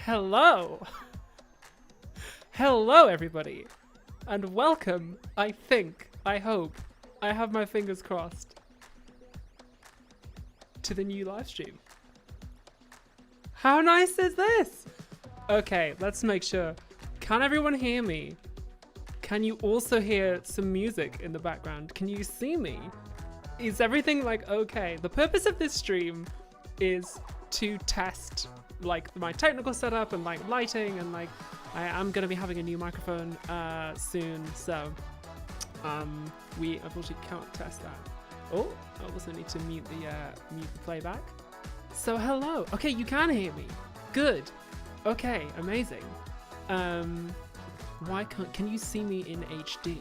Hello! Hello, everybody! And welcome, I think, I hope, I have my fingers crossed, to the new live stream. How nice is this? Okay, let's make sure. Can everyone hear me? Can you also hear some music in the background? Can you see me? Is everything like okay? The purpose of this stream is to test like my technical setup and like lighting and like I am gonna be having a new microphone soon, so we unfortunately can't test that. Oh, I also need to mute the playback. So hello. Okay, you can hear me. Good. Okay, amazing. Why can you see me in HD?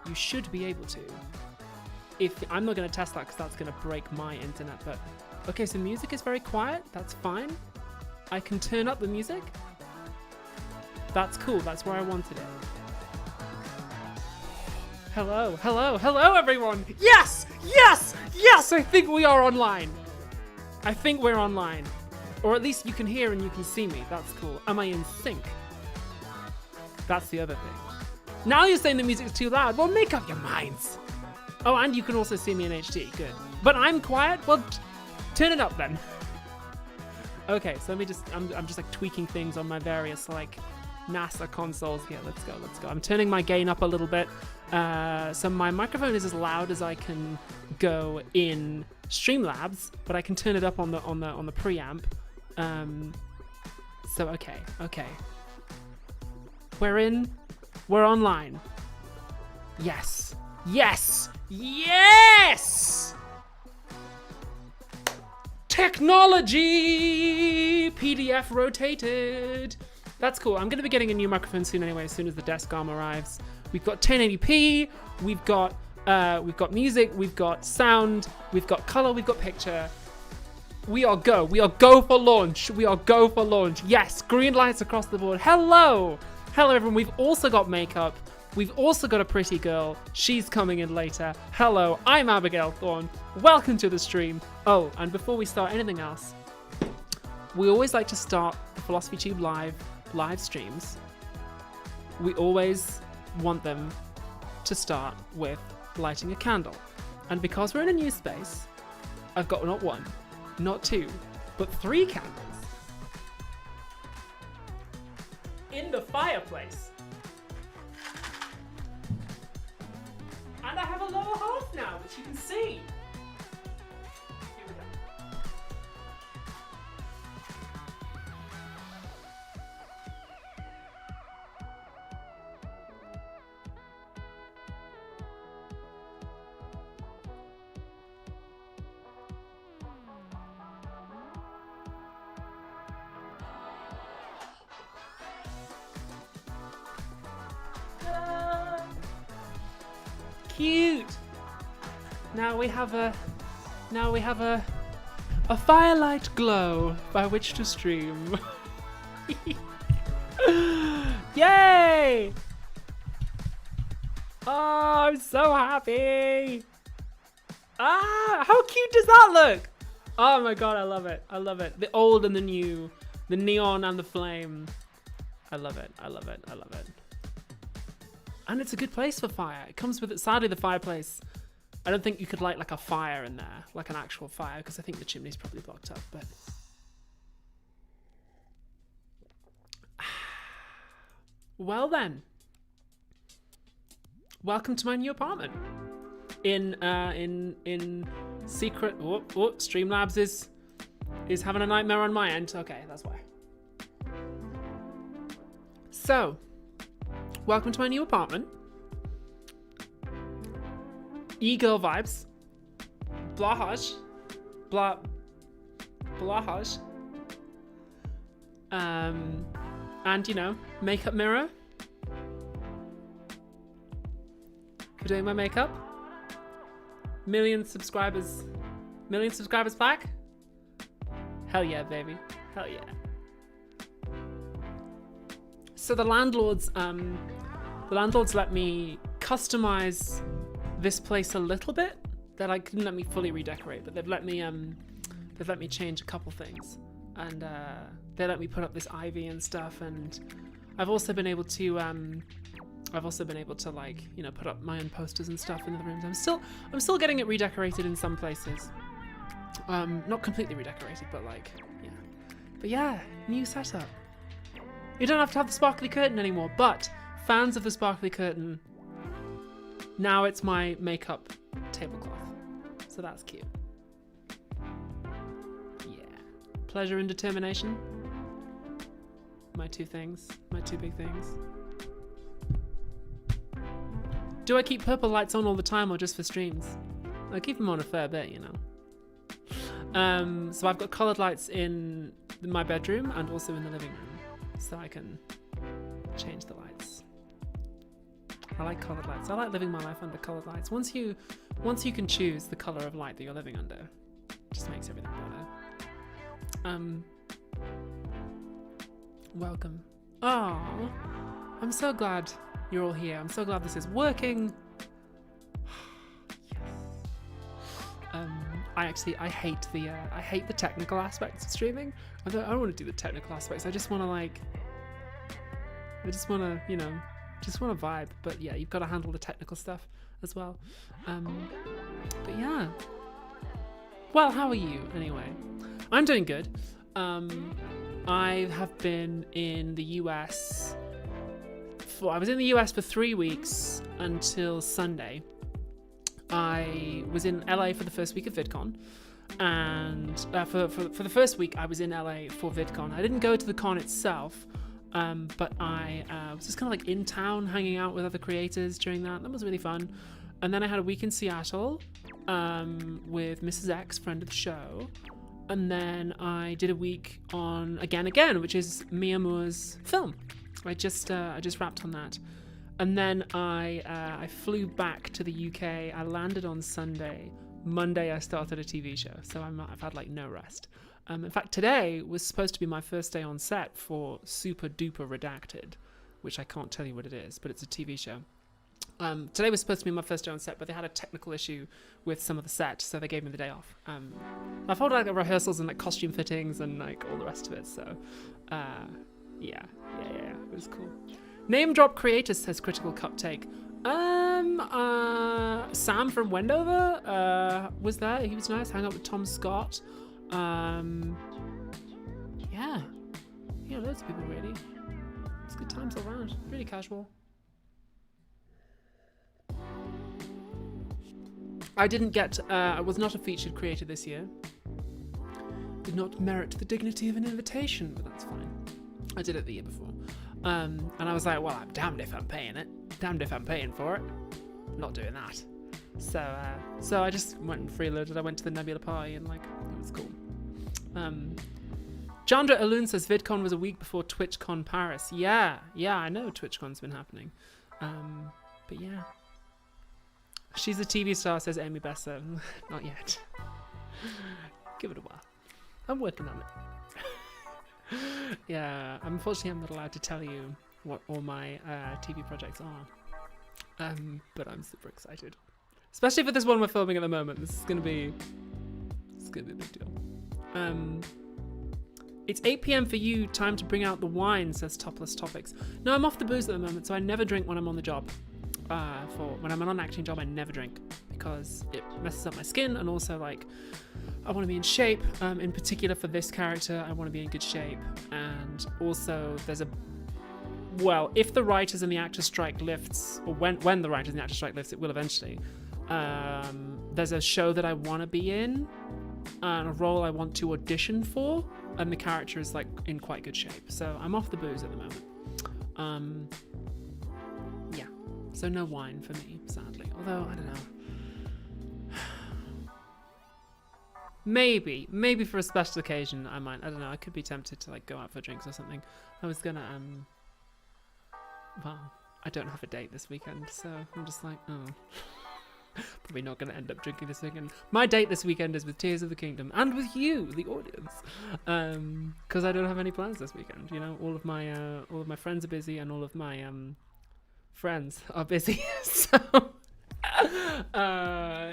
You should be able to. If I'm not gonna test that because that's gonna break my internet, but okay, so music is very quiet. That's fine. I can turn up the music. That's cool. That's where I wanted it. Hello, hello, hello, everyone. Yes, yes, yes. I think we are online. I think we're online, or at least you can hear and you can see me. That's cool. Am I in sync? That's the other thing. Now you're saying the music's too loud. Well, make up your minds. Oh, and you can also see me in HD. Good. But I'm quiet. Well, turn it up then. Okay, so let me just, I'm just like tweaking things on my various like NASA consoles here. Let's go, let's go. I'm turning my gain up a little bit. So my microphone is as loud as I can go in Streamlabs, but I can turn it up on the preamp. So okay. We're online. Yes. Yes! Yes! Technology! PDF rotated. That's cool. I'm going to be getting a new microphone soon anyway, as soon as the desk arm arrives. We've got 1080p, we've got music, we've got sound, we've got color, we've got picture. We are go for launch. We are go for launch. Yes, green lights across the board. Hello! Hello everyone, we've also got makeup. We've also got a pretty girl. She's coming in later. Hello, I'm Abigail Thorne. Welcome to the stream. Oh, and before we start anything else, we always like to start the Philosophy Tube live streams. We always want them to start with lighting a candle. And because we're in a new space, I've got not one, not two, but 3 candles in the fireplace. And I have a lower half now, which you can see. Here we go. Ta-da! Cute. Now we have a firelight glow by which to stream. Yay! Oh, I'm so happy. Ah, how cute does that look? Oh my god, I love it. I love it. The old and the new, the neon and the flame. I love it. I love it. I love it. And it's a good place for fire. It comes with it. Sadly, the fireplace, I don't think you could light like a fire in there, like an actual fire, because I think the chimney's probably blocked up, but. Well then. Welcome to my new apartment. In secret, Streamlabs is having a nightmare on my end. Okay, that's why. So, welcome to my new apartment. E-girl vibes. Blahaj. Blahaj. And you know, makeup mirror. For doing my makeup. Million subscribers back. Hell yeah, baby. Hell yeah. So the landlords let me customize this place a little bit. They like didn't let me fully redecorate, but they've let me change a couple things, and they let me put up this ivy and stuff, and I've also been able to like, you know, put up my own posters and stuff in the rooms. I'm still getting it redecorated in some places. Not completely redecorated, but like, yeah. But yeah, new setup. You don't have to have the sparkly curtain anymore, but fans of the sparkly curtain, now it's my makeup tablecloth. So that's cute. Yeah. Pleasure and determination. My two things. My two big things. Do I keep purple lights on all the time or just for streams? I keep them on a fair bit, you know. So I've got coloured lights in my bedroom and also in the living room, so I can change the lights. I like coloured lights. I like living my life under coloured lights. Once you can choose the colour of light that you're living under, it just makes everything better. Welcome. Oh, I'm so glad you're all here. I'm so glad this is working. I hate the technical aspects of streaming. I don't want to do the technical aspects. I just want to you know, just want to vibe. But yeah, you've got to handle the technical stuff as well. But yeah. Well, how are you anyway? I'm doing good. I have been in the US. I was in the US for 3 weeks until Sunday. I was in LA for the first week of VidCon, and for the first week I was in LA for VidCon. I didn't go to the con itself, but I was just kind of like in town hanging out with other creators during that. That was really fun. And then I had a week in Seattle with Mrs. X, friend of the show. And then I did a week on Again, which is Mia Moore's film. I just wrapped on that. And then I flew back to the UK. I landed on Sunday. Monday I started a TV show, so I've had like no rest. In fact, today was supposed to be my first day on set for Super Duper Redacted, which I can't tell you what it is, but it's a TV show. Today was supposed to be my first day on set, but they had a technical issue with some of the set, so they gave me the day off. I've had like rehearsals and like costume fittings and like all the rest of it, so yeah, it was cool. Name drop creators, says Critical Cuptake. Sam from Wendover was there. He was nice. Hang out with Tom Scott. Yeah, loads of people really. It's good times all around. Really casual. I didn't get. I was not a featured creator this year. Did not merit the dignity of an invitation, but that's fine. I did it the year before. And I was like, well, I'm damned if I'm paying it. Damned if I'm paying for it. I'm not doing that. So I just went and freeloaded. I went to the Nebula party and like, it was cool. Chandra Alun says VidCon was a week before TwitchCon Paris. Yeah, I know TwitchCon's been happening. But yeah. She's a TV star, says Amy Besser. Not yet. Give it a while. I'm working on it. Yeah, unfortunately I'm not allowed to tell you what all my TV projects are. But I'm super excited. Especially for this one we're filming at the moment. This is gonna be a big deal. It's 8 p.m. for you, time to bring out the wine, says Topless Topics. No, I'm off the booze at the moment, so I never drink when I'm on the job. When I'm on an acting job, I never drink because it messes up my skin, and also like I want to be in shape. In particular for this character, I want to be in good shape, and also there's if the writers and the actors strike lifts, or when the writers and the actors strike lifts, it will eventually. There's a show that I want to be in, and a role I want to audition for, and the character is like in quite good shape. So I'm off the booze at the moment. Yeah. So no wine for me, sadly. Although, I don't know. Maybe for a special occasion I might. I don't know. I could be tempted to like go out for drinks or something. I was gonna, well, I don't have a date this weekend, so I'm just like, oh. Probably not gonna end up drinking this weekend. My date this weekend is with Tears of the Kingdom and with you, the audience. Because I don't have any plans this weekend. You know, all of my friends are busy, and all of my friends are busy. So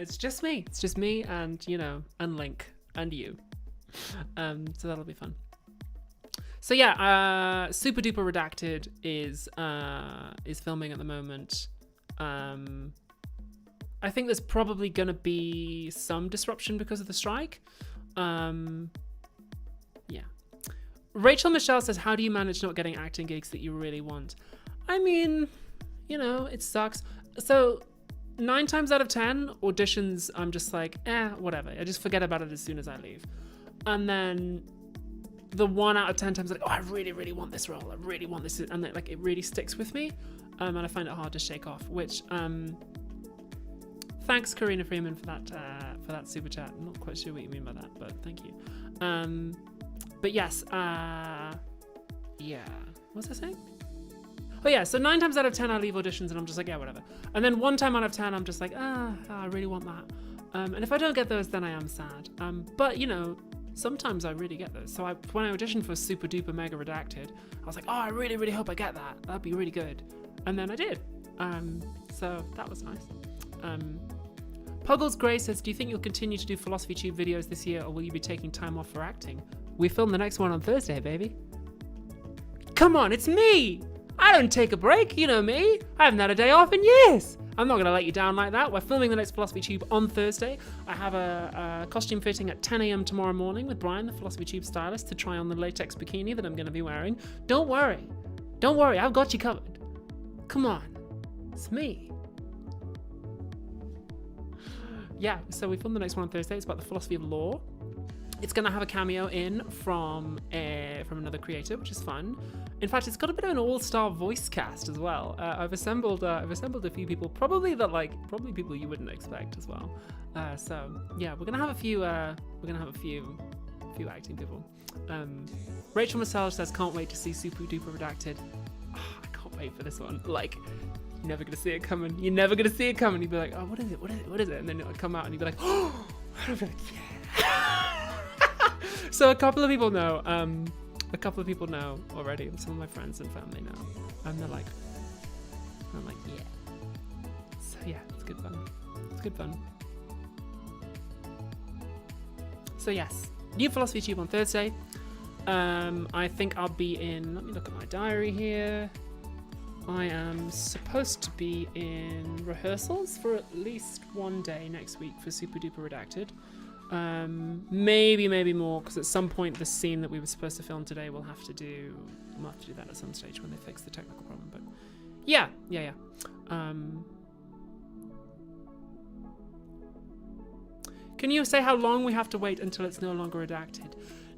it's just me. It's just me and, you know, and Link and you. So that'll be fun. So yeah, Super Duper Redacted is filming at the moment. I think there's probably gonna be some disruption because of the strike. Yeah. Rachel Michelle says, how do you manage not getting acting gigs that you really want? I mean, you know, it sucks. So 9 times out of 10 auditions, I'm just like, whatever. I just forget about it as soon as I leave. And then the 1 out of 10 times, like, oh, I really, really want this role. I really want this. And then, like, it really sticks with me. And I find it hard to shake off, which, thanks Karina Freeman for that super chat. I'm not quite sure what you mean by that, but thank you. But yes, yeah. What was I saying? Oh yeah, so 9 times out of 10 I leave auditions and I'm just like, yeah, whatever. And then 1 time out of 10 I'm just like, I really want that. And if I don't get those, then I am sad. But you know, sometimes I really get those. So when I auditioned for Super Duper Mega Redacted, I was like, oh, I really, really hope I get that. That'd be really good. And then I did. So that was nice. Puggles Gray says, do you think you'll continue to do Philosophy Tube videos this year, or will you be taking time off for acting? We film the next one on Thursday, baby. Come on, it's me! I don't take a break, you know me. I haven't had a day off in years. I'm not going to let you down like that. We're filming the next Philosophy Tube on Thursday. I have a costume fitting at 10 a.m. tomorrow morning with Brian, the Philosophy Tube stylist, to try on the latex bikini that I'm going to be wearing. Don't worry. Don't worry, I've got you covered. Come on. It's me. Yeah, so we filmed the next one on Thursday. It's about the philosophy of law. It's going to have a cameo in from another creator, which is fun. In fact, it's got a bit of an all-star voice cast as well. I've assembled a few people, probably people you wouldn't expect as well. So yeah, we're gonna have a few acting people. Rachel Massage says, can't wait to see Super Duper Redacted. Oh, I can't wait for this one. Like, you're never gonna see it coming. You're never gonna see it coming. You'd be like, oh, what is it? What is it? What is it? And then it would come out, and you'd be like, oh, I'd be like, yeah. So a couple of people know. Already. Some of my friends and family know. And they're like, yeah. So yeah, it's good fun. It's good fun. So yes, new Philosophy Tube on Thursday. I think I'll be in, let me look at my diary here. I am supposed to be in rehearsals for at least one day next week for Super Duper Redacted. Maybe more, because at some point the scene that we were supposed to film today we'll have to do that at some stage when they fix the technical problem. But yeah. Can you say how long we have to wait until it's no longer redacted?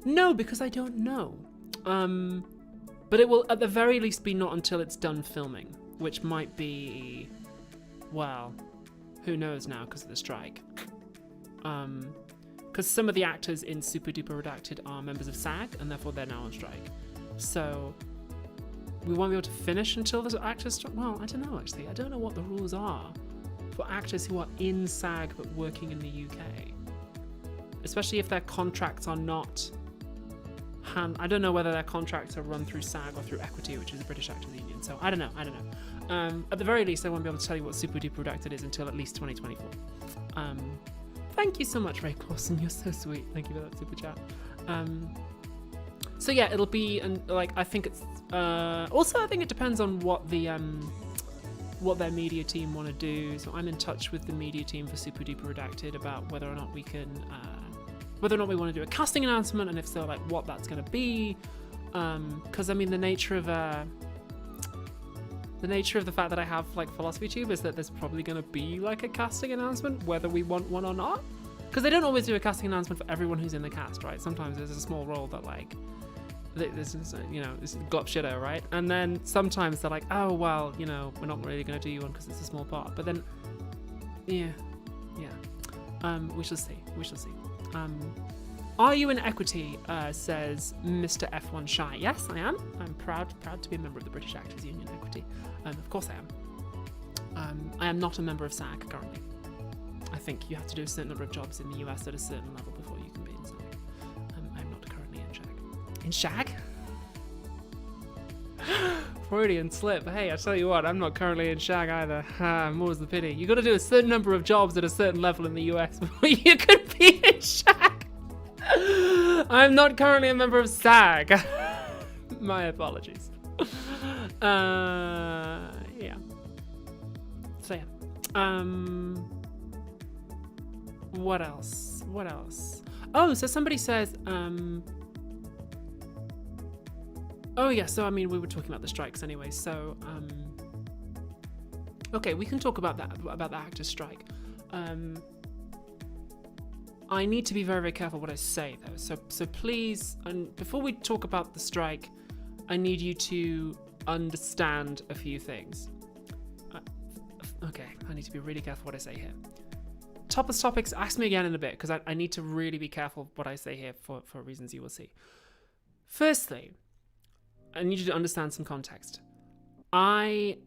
No, because I don't know. But it will at the very least be not until it's done filming, which might be, well, who knows now because of the strike. Because some of the actors in Super Duper Redacted are members of SAG, and therefore they're now on strike. So we won't be able to finish until the actors strike. Well, I don't know, actually. I don't know what the rules are for actors who are in SAG but working in the UK. Especially if their contracts are not... I don't know whether their contracts are run through SAG or through Equity, which is a British Actors Union. So I don't know. At the very least, I won't be able to tell you what Super Duper Redacted is until at least 2024. Thank you so much, Ray Clausen. You're so sweet. Thank you for that super chat. So yeah, it'll be, and like, I think it's also I think it depends on what their media team want to do. So I'm in touch with the media team for Super Duper Redacted about whether or not we can, whether or not we want to do a casting announcement, and if so, like what that's going to be. Because I mean, the nature of the fact that I have like Philosophy Tube is that there's probably going to be like a casting announcement whether we want one or not, because they don't always do a casting announcement for everyone who's in the cast, right? Sometimes there's a small role that like this is, you know, this is glop shitter, right? And then sometimes they're like, oh well, you know, we're not really going to do you one because it's a small part. But then yeah, we shall see. Are you in Equity? Says Mr. F1 Shy. Yes, I am. I'm proud to be a member of the British Actors Union Equity. Of course I am. I am not a member of SAG currently. I think you have to do a certain number of jobs in the US at a certain level before you can be in SAG. I'm not currently in SAG. In SAG? Freudian slip. Hey, I tell you what, I'm not currently in SAG either. More's the pity. You got to do a certain number of jobs at a certain level in the US before you could be in SAG. I'm not currently a member of SAG. My apologies. Yeah. So yeah. What else? Oh, so somebody says, oh yeah, so I mean, we were talking about the strikes anyway, so, okay, we can talk about the actors' strike. I need to be very, very careful what I say though, so please, and before we talk about the strike, I need you to understand a few things. Okay, I need to be really careful what I say here. Topics, ask me again in a bit, because I need to really be careful what I say here for reasons you will see. Firstly, I need you to understand some context. I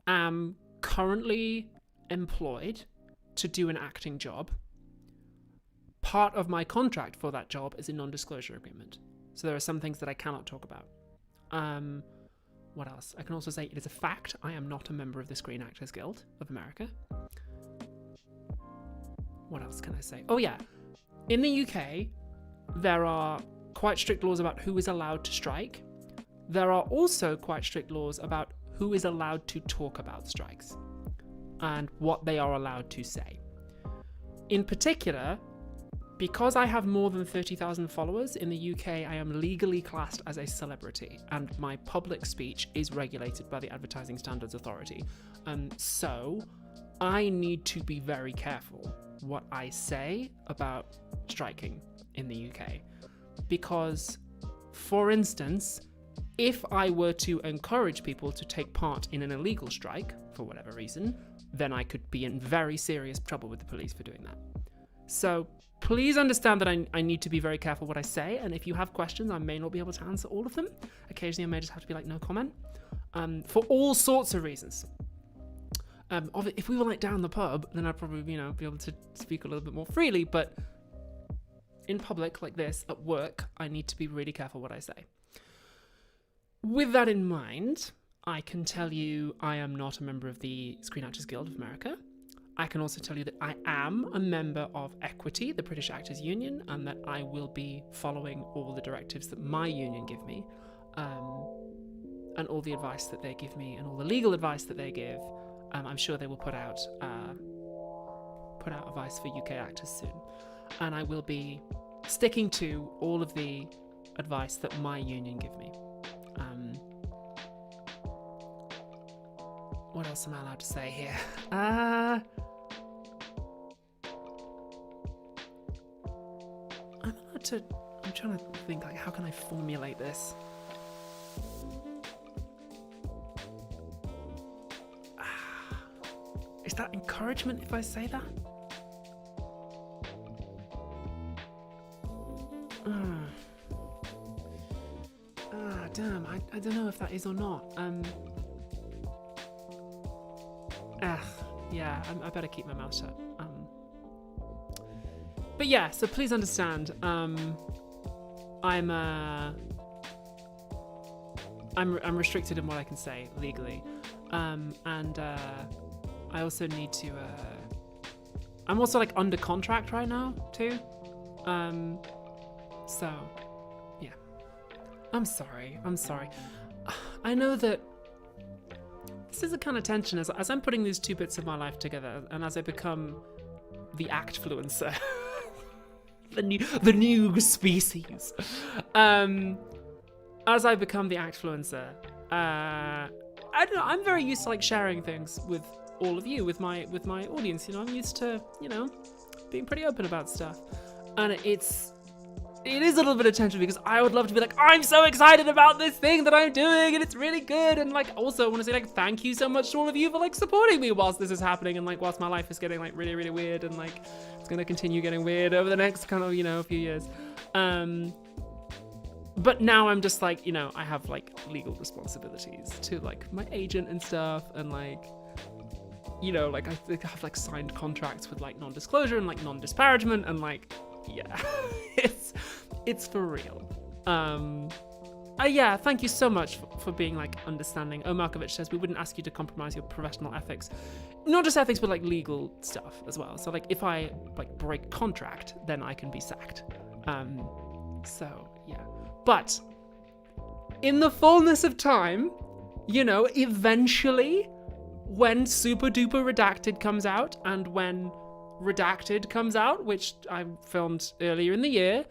am currently employed to do an acting job. Part of my contract for that job is a non-disclosure agreement. So there are some things that I cannot talk about. What else? I can also say it is a fact I am not a member of the Screen Actors Guild of America. What else can I say? Oh yeah, in the UK, there are quite strict laws about who is allowed to strike. There are also quite strict laws about who is allowed to talk about strikes and what they are allowed to say. In particular, because I have more than 30,000 followers in the UK, I am legally classed as a celebrity, and my public speech is regulated by the Advertising Standards Authority. So I need to be very careful what I say about striking in the UK. Because, for instance, if I were to encourage people to take part in an illegal strike, for whatever reason, then I could be in very serious trouble with the police for doing that. So please understand that I need to be very careful what I say, and if you have questions, I may not be able to answer all of them. Occasionally I may just have to be like, no comment, for all sorts of reasons. If we were like down the pub, then I'd probably, be able to speak a little bit more freely, but in public like this, at work, I need to be really careful what I say. With that in mind, I can tell you I am not a member of the Screen Actors Guild of America. I can also tell you that I am a member of Equity, the British Actors Union, and that I will be following all the directives that my union give me, and all the advice that they give me, and all the legal advice that they give. I'm sure they will put out advice for UK actors soon, and I will be sticking to all of the advice that my union give me. What else am I allowed to say here? I'm trying to think, like, how can I formulate this? Is that encouragement if I say that? Damn, I don't know if that is or not. Yeah, I better keep my mouth shut. But yeah, so please understand, I'm restricted in what I can say legally, and I also need to. I'm also like under contract right now too, so yeah. I'm sorry. I know that this is a kind of tension as I'm putting these two bits of my life together, and as I become the actfluencer. The new species. As I become the actfluencer, I don't know. I'm very used to like sharing things with all of you, with my audience. I'm used to being pretty open about stuff, and it is a little bit of tension because I would love to be like, I'm so excited about this thing that I'm doing and it's really good, and like also I want to say like thank you so much to all of you for like supporting me whilst this is happening, and like whilst my life is getting like really, really weird, and like it's gonna continue getting weird over the next kind of few years. But now I'm just like I have like legal responsibilities to like my agent and stuff, and like like I have like signed contracts with like non-disclosure and like non-disparagement, and like yeah, it's for real. Yeah, thank you so much for being like understanding. Markovich says we wouldn't ask you to compromise your professional ethics, not just ethics but like legal stuff as well. So like if I like break contract, then I can be sacked. So yeah, but in the fullness of time, you know, eventually, when Super Duper Redacted comes out, and when Redacted comes out, which I filmed earlier in the year,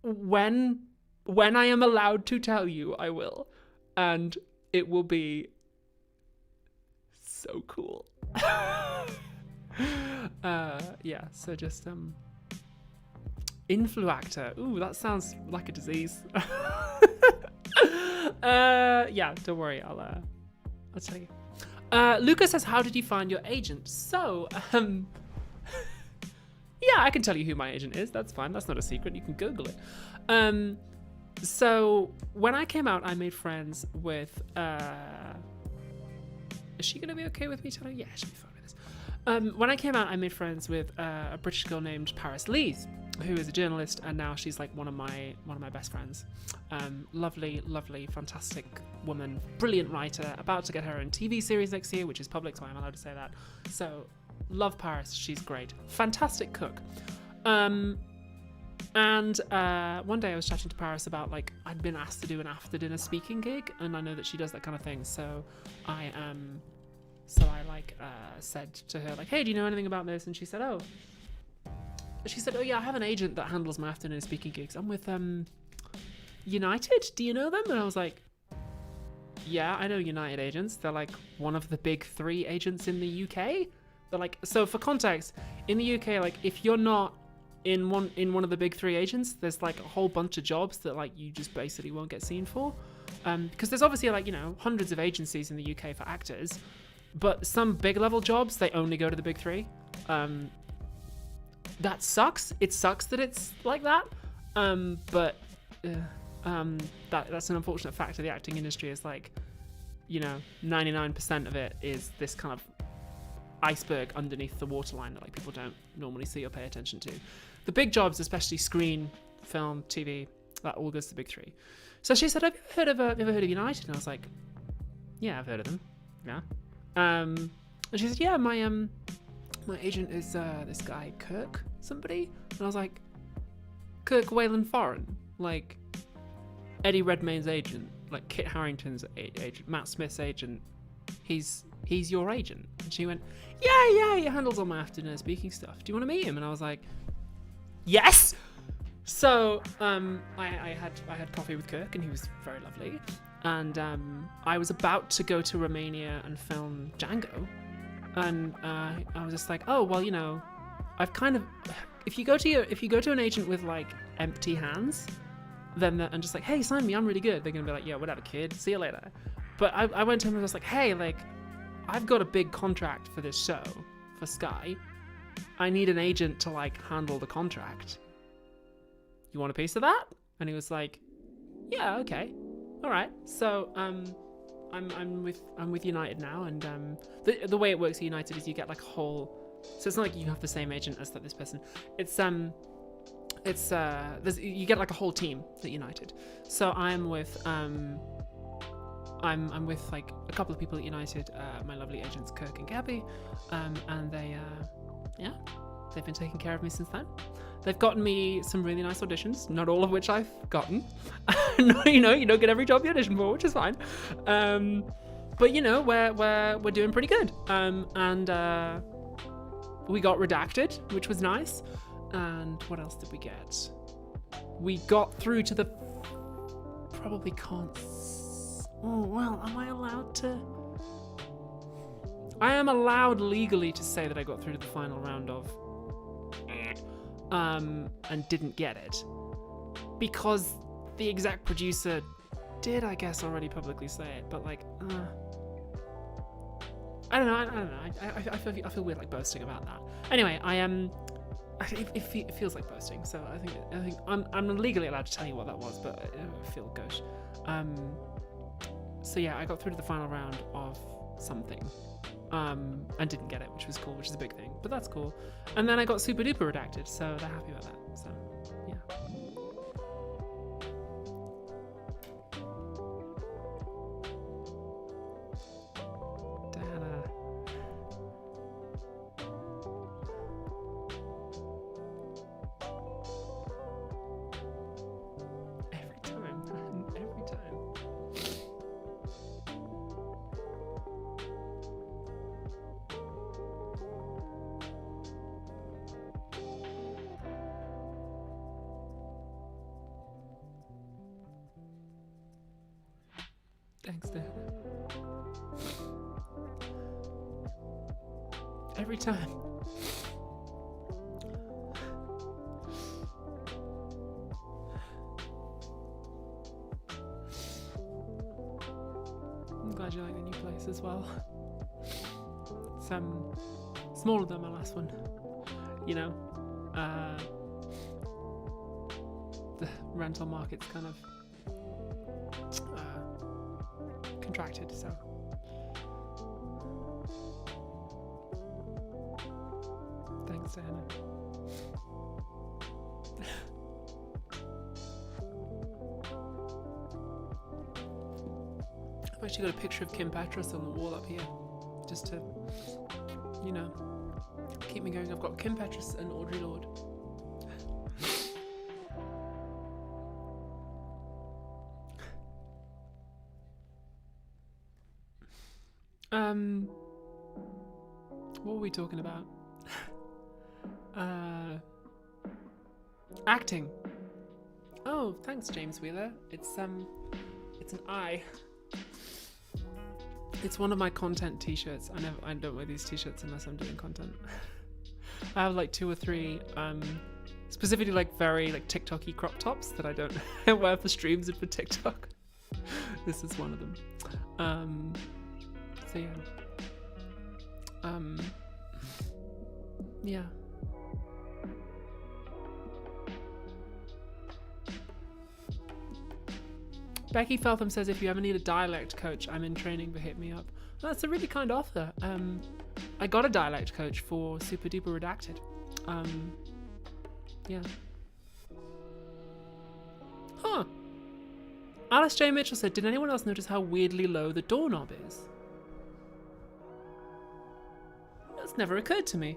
when I am allowed to tell you, I will. And it will be so cool. Yeah, so just Influactor. Ooh, that sounds like a disease. Yeah, don't worry, I'll tell you. Lucas says, how did you find your agent? So, yeah, I can tell you who my agent is. That's fine. That's not a secret. You can Google it. So when I came out, I made friends with, is she going to be okay with me telling? Yeah, she'll be fine with this. When I came out, I made friends with a British girl named Paris Lees, who is a journalist, and now she's like one of my best friends. Lovely, fantastic woman, brilliant writer, about to get her own TV series next year, which is public, so I'm allowed to say that. So, love Paris, she's great. Fantastic cook. And one day I was chatting to Paris about, like, I'd been asked to do an after dinner speaking gig, and I know that she does that kind of thing, so I said to her, like, hey, do you know anything about this? And she said, oh yeah, I have an agent that handles my afternoon speaking gigs. I'm with United. Do you know them? And I was like, yeah, I know United agents. They're like one of the big 3 agents in the UK. They're like, so for context, in the UK, like if you're not in one of the big 3 agents, there's like a whole bunch of jobs that like you just basically won't get seen for. Because there's obviously like, you know, hundreds of agencies in the UK for actors, but some big level jobs, they only go to the big 3. That sucks. It sucks that it's like that. But that's an unfortunate fact of the acting industry, is like, you know, 99% of it is this kind of iceberg underneath the waterline that like people don't normally see or pay attention to. The big jobs, especially screen, film, TV, that all goes to the big 3. So she said, have you ever heard of United? And I was like, yeah, I've heard of them. Yeah. And she said, yeah, my agent is this guy Kirk somebody. And I was like, Kirk Wayland Foreign, like Eddie Redmayne's agent, like Kit Harington's agent, Matt Smith's agent. He's your agent. And she went, yeah, he handles all my afternoon speaking stuff. Do you want to meet him? And I was like, yes. So I had coffee with Kirk, and he was very lovely. And I was about to go to Romania and film Django. And I was just like, oh, well, you know, I've kind of, if you go to an agent with like empty hands, then and just like, hey, sign me, I'm really good. They're gonna be like, yeah, whatever, kid, see you later. But I went to him and was like, hey, like, I've got a big contract for this show for Sky. I need an agent to like handle the contract. You want a piece of that? And he was like, yeah, okay, all right. So I'm with United now, and the way it works at United is you get like a whole. So it's not like you have the same agent as this person. You get like a whole team at United. So I'm with I'm with like a couple of people at United, my lovely agents Kirk and Gabby, and they've been taking care of me since then. They've gotten me some really nice auditions, not all of which I've gotten. No, you don't get every job you audition for, which is fine. But you know, we're doing pretty good. And we got Redacted, which was nice. And what else did we get? We got through to the probably can't. Oh well, am I allowed to? I am allowed legally to say that I got through to the final round of. And didn't get it because the exec producer did, I guess, already publicly say it, but like, I don't know. I feel weird like boasting about that. Anyway, I am. It feels like boasting, so I think I'm legally allowed to tell you what that was, but I feel good. So yeah, I got through to the final round of something. And didn't get it, which was cool, which is a big thing, but that's cool. And then I got Super Duper Redacted, so they're happy about that. So yeah. Dana. Every time. every time. I'm glad you like the new place as well. It's smaller than my last one. You know, the rental market's kind of contracted, so. Thanks, Diana. I've actually got a picture of Kim Petras on the wall up here, just to, you know, keep me going. I've got Kim Petras and Audre Lorde. What were we talking about? Acting. Oh, thanks, James Wheeler. It's an I. It's one of my content t-shirts. I don't wear these t-shirts unless I'm doing content. I have like 2 or 3 specifically like very like TikTok-y crop tops that I don't wear for streams and for TikTok. This is one of them. So yeah. Yeah. Becky Feltham says, if you ever need a dialect coach, I'm in training, but hit me up. Well, that's a really kind offer. I got a dialect coach for Super Duper Redacted. Yeah. Huh. Alice J. Mitchell said, did anyone else notice how weirdly low the doorknob is? That's never occurred to me.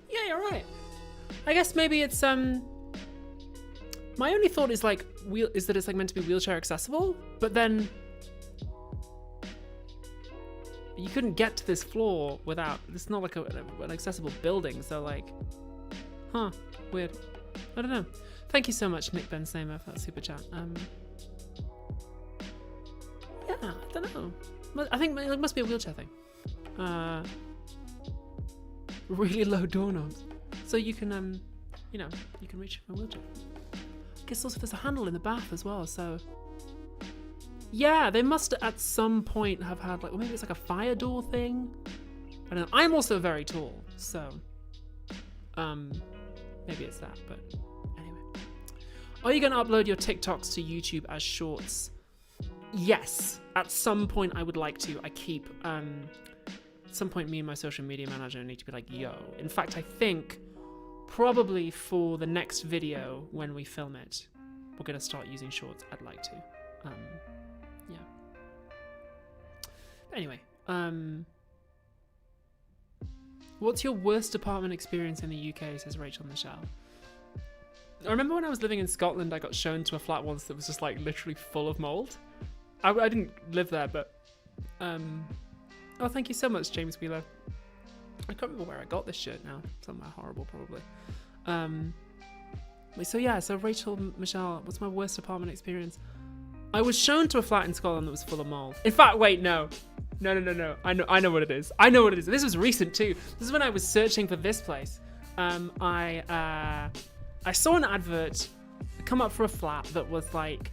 Yeah, you're right. I guess maybe it's my only thought is like is that it's like meant to be wheelchair accessible, but then you couldn't get to this floor without. It's not like an accessible building, so like, huh? Weird. I don't know. Thank you so much, Nick Ben Samer, for that super chat. Yeah, I don't know. I think it must be a wheelchair thing. Really low doorknobs, so you can you know, you can reach it from a wheelchair. I guess also there's a handle in the bath as well, so yeah, they must at some point have had like, or maybe it's like a fire door thing. I don't know. I'm also very tall, so maybe it's that. But anyway, are you going to upload your TikToks to YouTube as shorts? Yes, at some point I would like to. I keep at some point me and my social media manager need to be like, yo. In fact, I think probably for the next video when we film it, we're going to start using shorts. I'd like to. Yeah. Anyway, what's your worst apartment experience in the UK, says Rachel Michelle. I remember when I was living in Scotland, I got shown to a flat once that was just like literally full of mold. I didn't live there, but oh, thank you so much, James Wheeler. I can't remember where I got this shirt now. Somewhere horrible, probably. So yeah, so Rachel Michelle, what's my worst apartment experience? I was shown to a flat in Scotland that was full of mold. In fact, wait, no. I know what it is. This was recent too. This is when I was searching for this place. I saw an advert come up for a flat that was like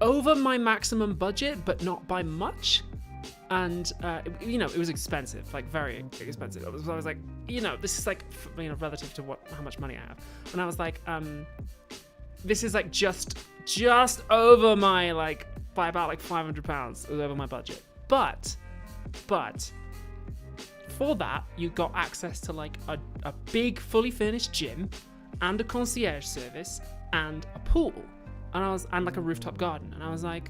over my maximum budget, but not by much. And you know, it was expensive, like very expensive. I was like, you know, this is like, you know, relative to how much money I have. And I was like, this is like just over my, like, by about like £500. It was over my budget. But for that, you got access to like a big fully furnished gym and a concierge service and a pool. And like a rooftop garden. And I was like,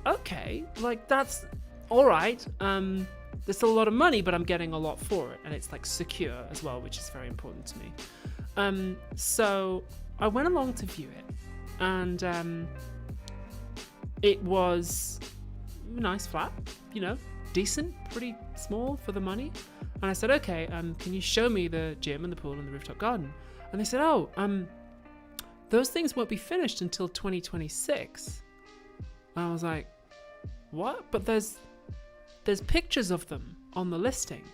okay, like that's all right. There's still a lot of money, but I'm getting a lot for it. And it's like secure as well, which is very important to me. So I went along to view it. And it was a nice flat, you know, decent, pretty small for the money. And I said, okay, can you show me the gym and the pool and the rooftop garden? And they said, oh, those things won't be finished until 2026. And I was like, what? But there's pictures of them on the listing.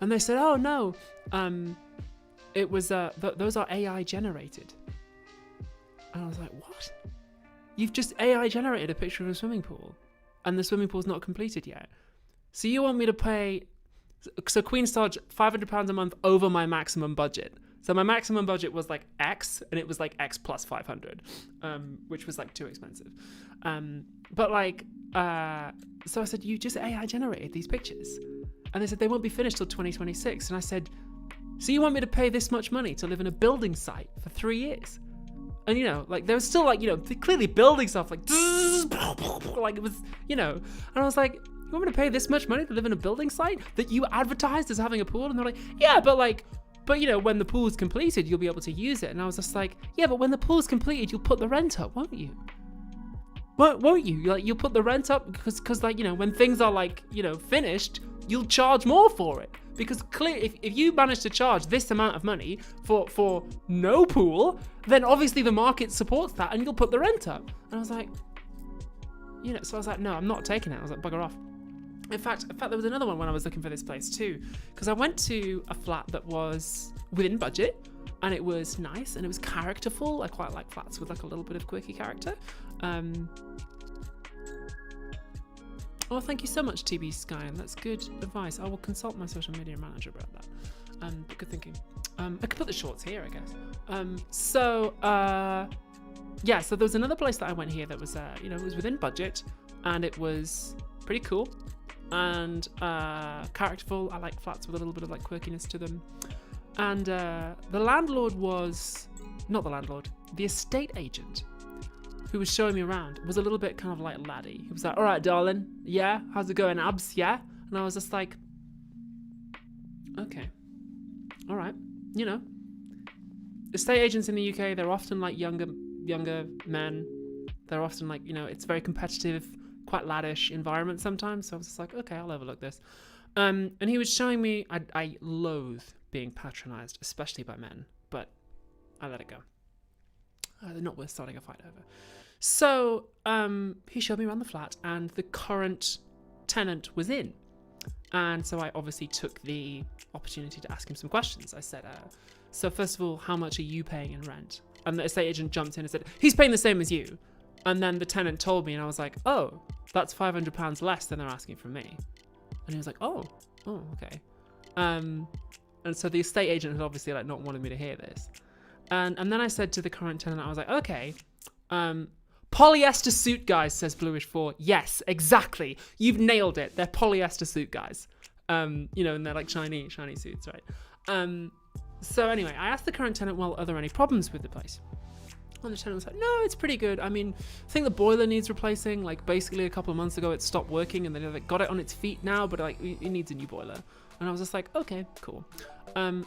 And they said, oh no, it was those are AI generated. And I was like, what? You've just AI generated a picture of a swimming pool, and the swimming pool's not completed yet. So you want me to pay? So Queen's charge £500 a month over my maximum budget. So my maximum budget was like X, and it was like X plus 500, which was like too expensive. But like, so I said, you just AI generated these pictures, and they said they won't be finished till 2026. And I said, so you want me to pay this much money to live in a building site for 3 years? And, you know, like, there was still, like, you know, clearly building stuff, like, like, it was, you know, and I was like, you want me to pay this much money to live in a building site that you advertised as having a pool? And they're like, yeah, but, you know, when the pool's completed, you'll be able to use it. And I was just like, yeah, but when the pool's completed, you'll put the rent up, won't you? Won't you? Like, you'll put the rent up because, like, you know, when things are, like, you know, finished, you'll charge more for it. Because clearly, if you manage to charge this amount of money for no pool, then obviously the market supports that and you'll put the rent up. And I was like, you know, so I was like, no, I'm not taking it. I was like, bugger off. In fact, there was another one when I was looking for this place too, because I went to a flat that was within budget and it was nice and it was characterful. I quite like flats with like a little bit of quirky character. Oh, thank you so much, TB Sky, and that's good advice. I will consult my social media manager about that. But good thinking. I could put the shorts here, I guess. So there was another place that I went here that was, you know, it was within budget, and it was pretty cool and characterful. I like flats with a little bit of like quirkiness to them. And the landlord was not the landlord, the estate agent who was showing me around was a little bit kind of like laddie. He was like, all right, darling. Yeah. How's it going, abs? Yeah. And I was just like, okay. All right. You know, estate agents in the UK, they're often like younger men. They're often like, you know, it's very competitive, quite laddish environment sometimes. So I was just like, okay, I'll overlook this. And he was showing me, I loathe being patronized, especially by men, but I let it go. They're not worth starting a fight over. So he showed me around the flat, and the current tenant was in. And so I obviously took the opportunity to ask him some questions. I said, so first of all, how much are you paying in rent? And the estate agent jumped in and said, he's paying the same as you. And then the tenant told me, and I was like, oh, that's £500 less than they're asking from me. And he was like, oh, okay. And so the estate agent had obviously like not wanted me to hear this. And then I said to the current tenant, I was like, okay, polyester suit guys, says Bluish4. Yes, exactly. You've nailed it. They're polyester suit guys. You know, and they're like shiny suits, right? So anyway, I asked the current tenant, well, are there any problems with the place? And the tenant was like, no, it's pretty good. I mean, I think the boiler needs replacing. Like basically a couple of months ago, it stopped working and they got it on its feet now, but like it needs a new boiler. And I was just like, okay, cool.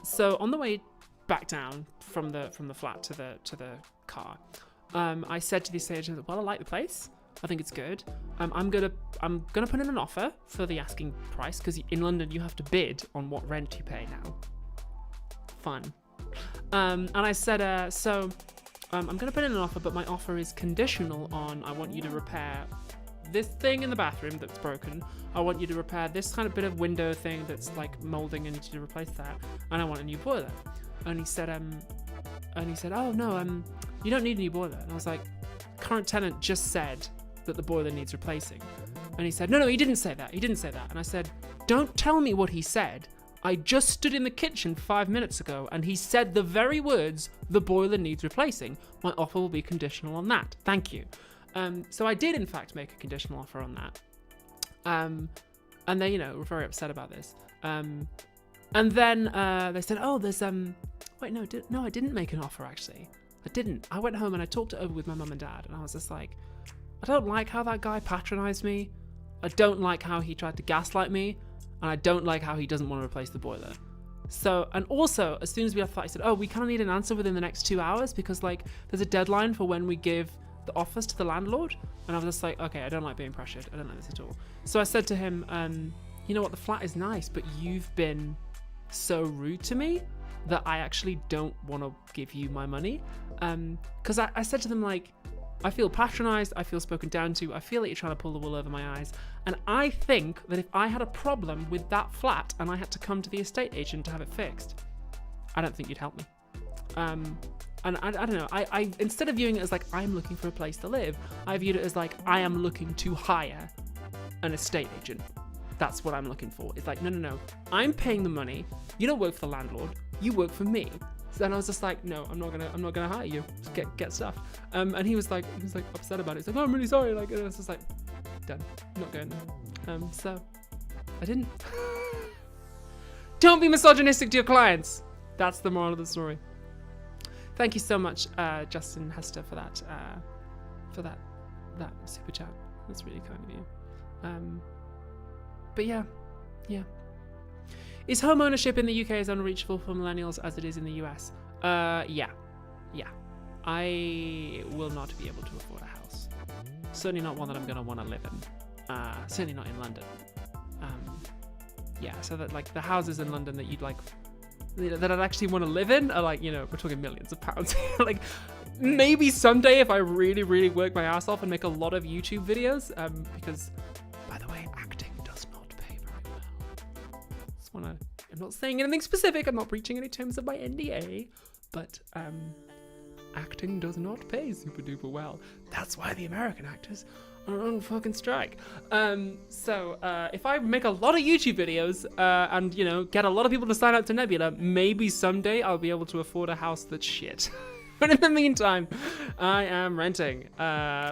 So on the way back down from the flat to the car, I said to the estate agent, well, I like the place. I think it's good. I'm gonna put in an offer for the asking price, because in London you have to bid on what rent you pay now. Fun. And I said, I'm gonna put in an offer, but my offer is conditional on I want you to repair this thing in the bathroom that's broken. I want you to repair this kind of bit of window thing that's like molding and you need to replace that. And I want a new boiler. And he said, oh no, you don't need a new boiler. And I was like, current tenant just said that the boiler needs replacing. And he said, no, he didn't say that. And I said, don't tell me what he said. I just stood in the kitchen 5 minutes ago and he said the very words, the boiler needs replacing. My offer will be conditional on that. Thank you. So I did in fact make a conditional offer on that. And they, were very upset about this. And then they said, oh, there's, wait, no, I didn't make an offer actually. I didn't. I went home and I talked it over with my mum and dad and I was just like, I don't like how that guy patronized me. I don't like how he tried to gaslight me. And I don't like how he doesn't want to replace the boiler. So, and also, as soon as we left that, I said, oh, we kind of need an answer within the next 2 hours because, like, there's a deadline for when we give the offers to the landlord. And I was just like, okay, I don't like being pressured. I don't like this at all. So I said to him, you know what, the flat is nice, but you've been so rude to me that I actually don't want to give you my money. Because I said to them, like, I feel patronized, I feel spoken down to, I feel like you're trying to pull the wool over my eyes. And I think that if I had a problem with that flat and I had to come to the estate agent to have it fixed, I don't think you'd help me. And I don't know, I instead of viewing it as like, I'm looking for a place to live, I viewed it as like, I am looking to hire an estate agent. That's what I'm looking for. It's like, no, I'm paying the money. You don't work for the landlord, you work for me. And I was just like, no, I'm not gonna hire you. Just get stuff. And he was like upset about it. He's like, oh, I'm really sorry. Like, and I was just like, done. I'm not going there. So I didn't. Don't be misogynistic to your clients. That's the moral of the story. Thank you so much, Justin Hester, for that super chat. That's really kind of you. But yeah. Is home ownership in the UK as unreachable for millennials as it is in the US? Yeah. I will not be able to afford a house. Certainly not one that I'm going to want to live in. Certainly not in London. Yeah, so that like the houses in London that you'd like, that I'd actually want to live in are like, we're talking millions of pounds. Like maybe someday if I really, really work my ass off and make a lot of YouTube videos, because by the way, acting does not pay very well. I'm not saying anything specific, I'm not breaching any terms of my NDA, but acting does not pay super duper well. That's why the American actors are on fucking strike. So if I make a lot of YouTube videos and get a lot of people to sign up to Nebula, maybe someday I'll be able to afford a house that's shit. But in the meantime, I am renting,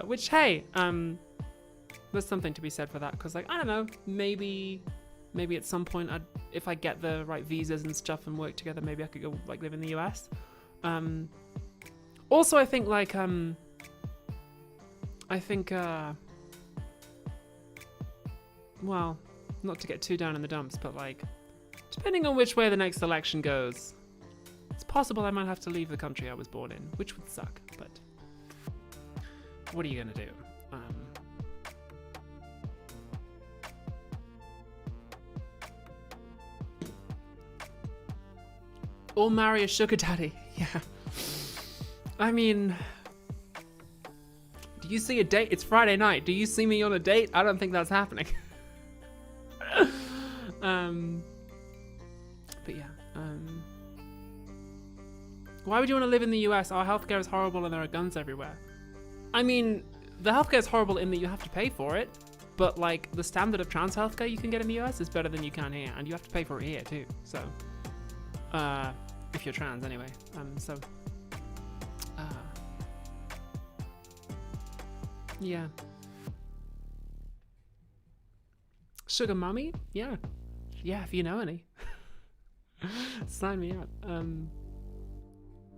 which hey, there's something to be said for that, because like I don't know, maybe at some point if I get the right visas and stuff and work together, maybe I could go like live in the US. Also I think like well, not to get too down in the dumps, but like depending on which way the next election goes, it's possible I might have to leave the country I was born in, which would suck, but what are you gonna do? Or marry a sugar daddy. Yeah. I mean, do you see a date? It's Friday night. Do you see me on a date? I don't think that's happening. But yeah. Why would you want to live in the US? Our healthcare is horrible and there are guns everywhere. I mean, the healthcare is horrible in that you have to pay for it, but like the standard of trans healthcare you can get in the US is better than you can here, and you have to pay for it here too. So, if you're trans anyway. Yeah. Sugar mummy? Yeah. Yeah, if you know any. Sign me up.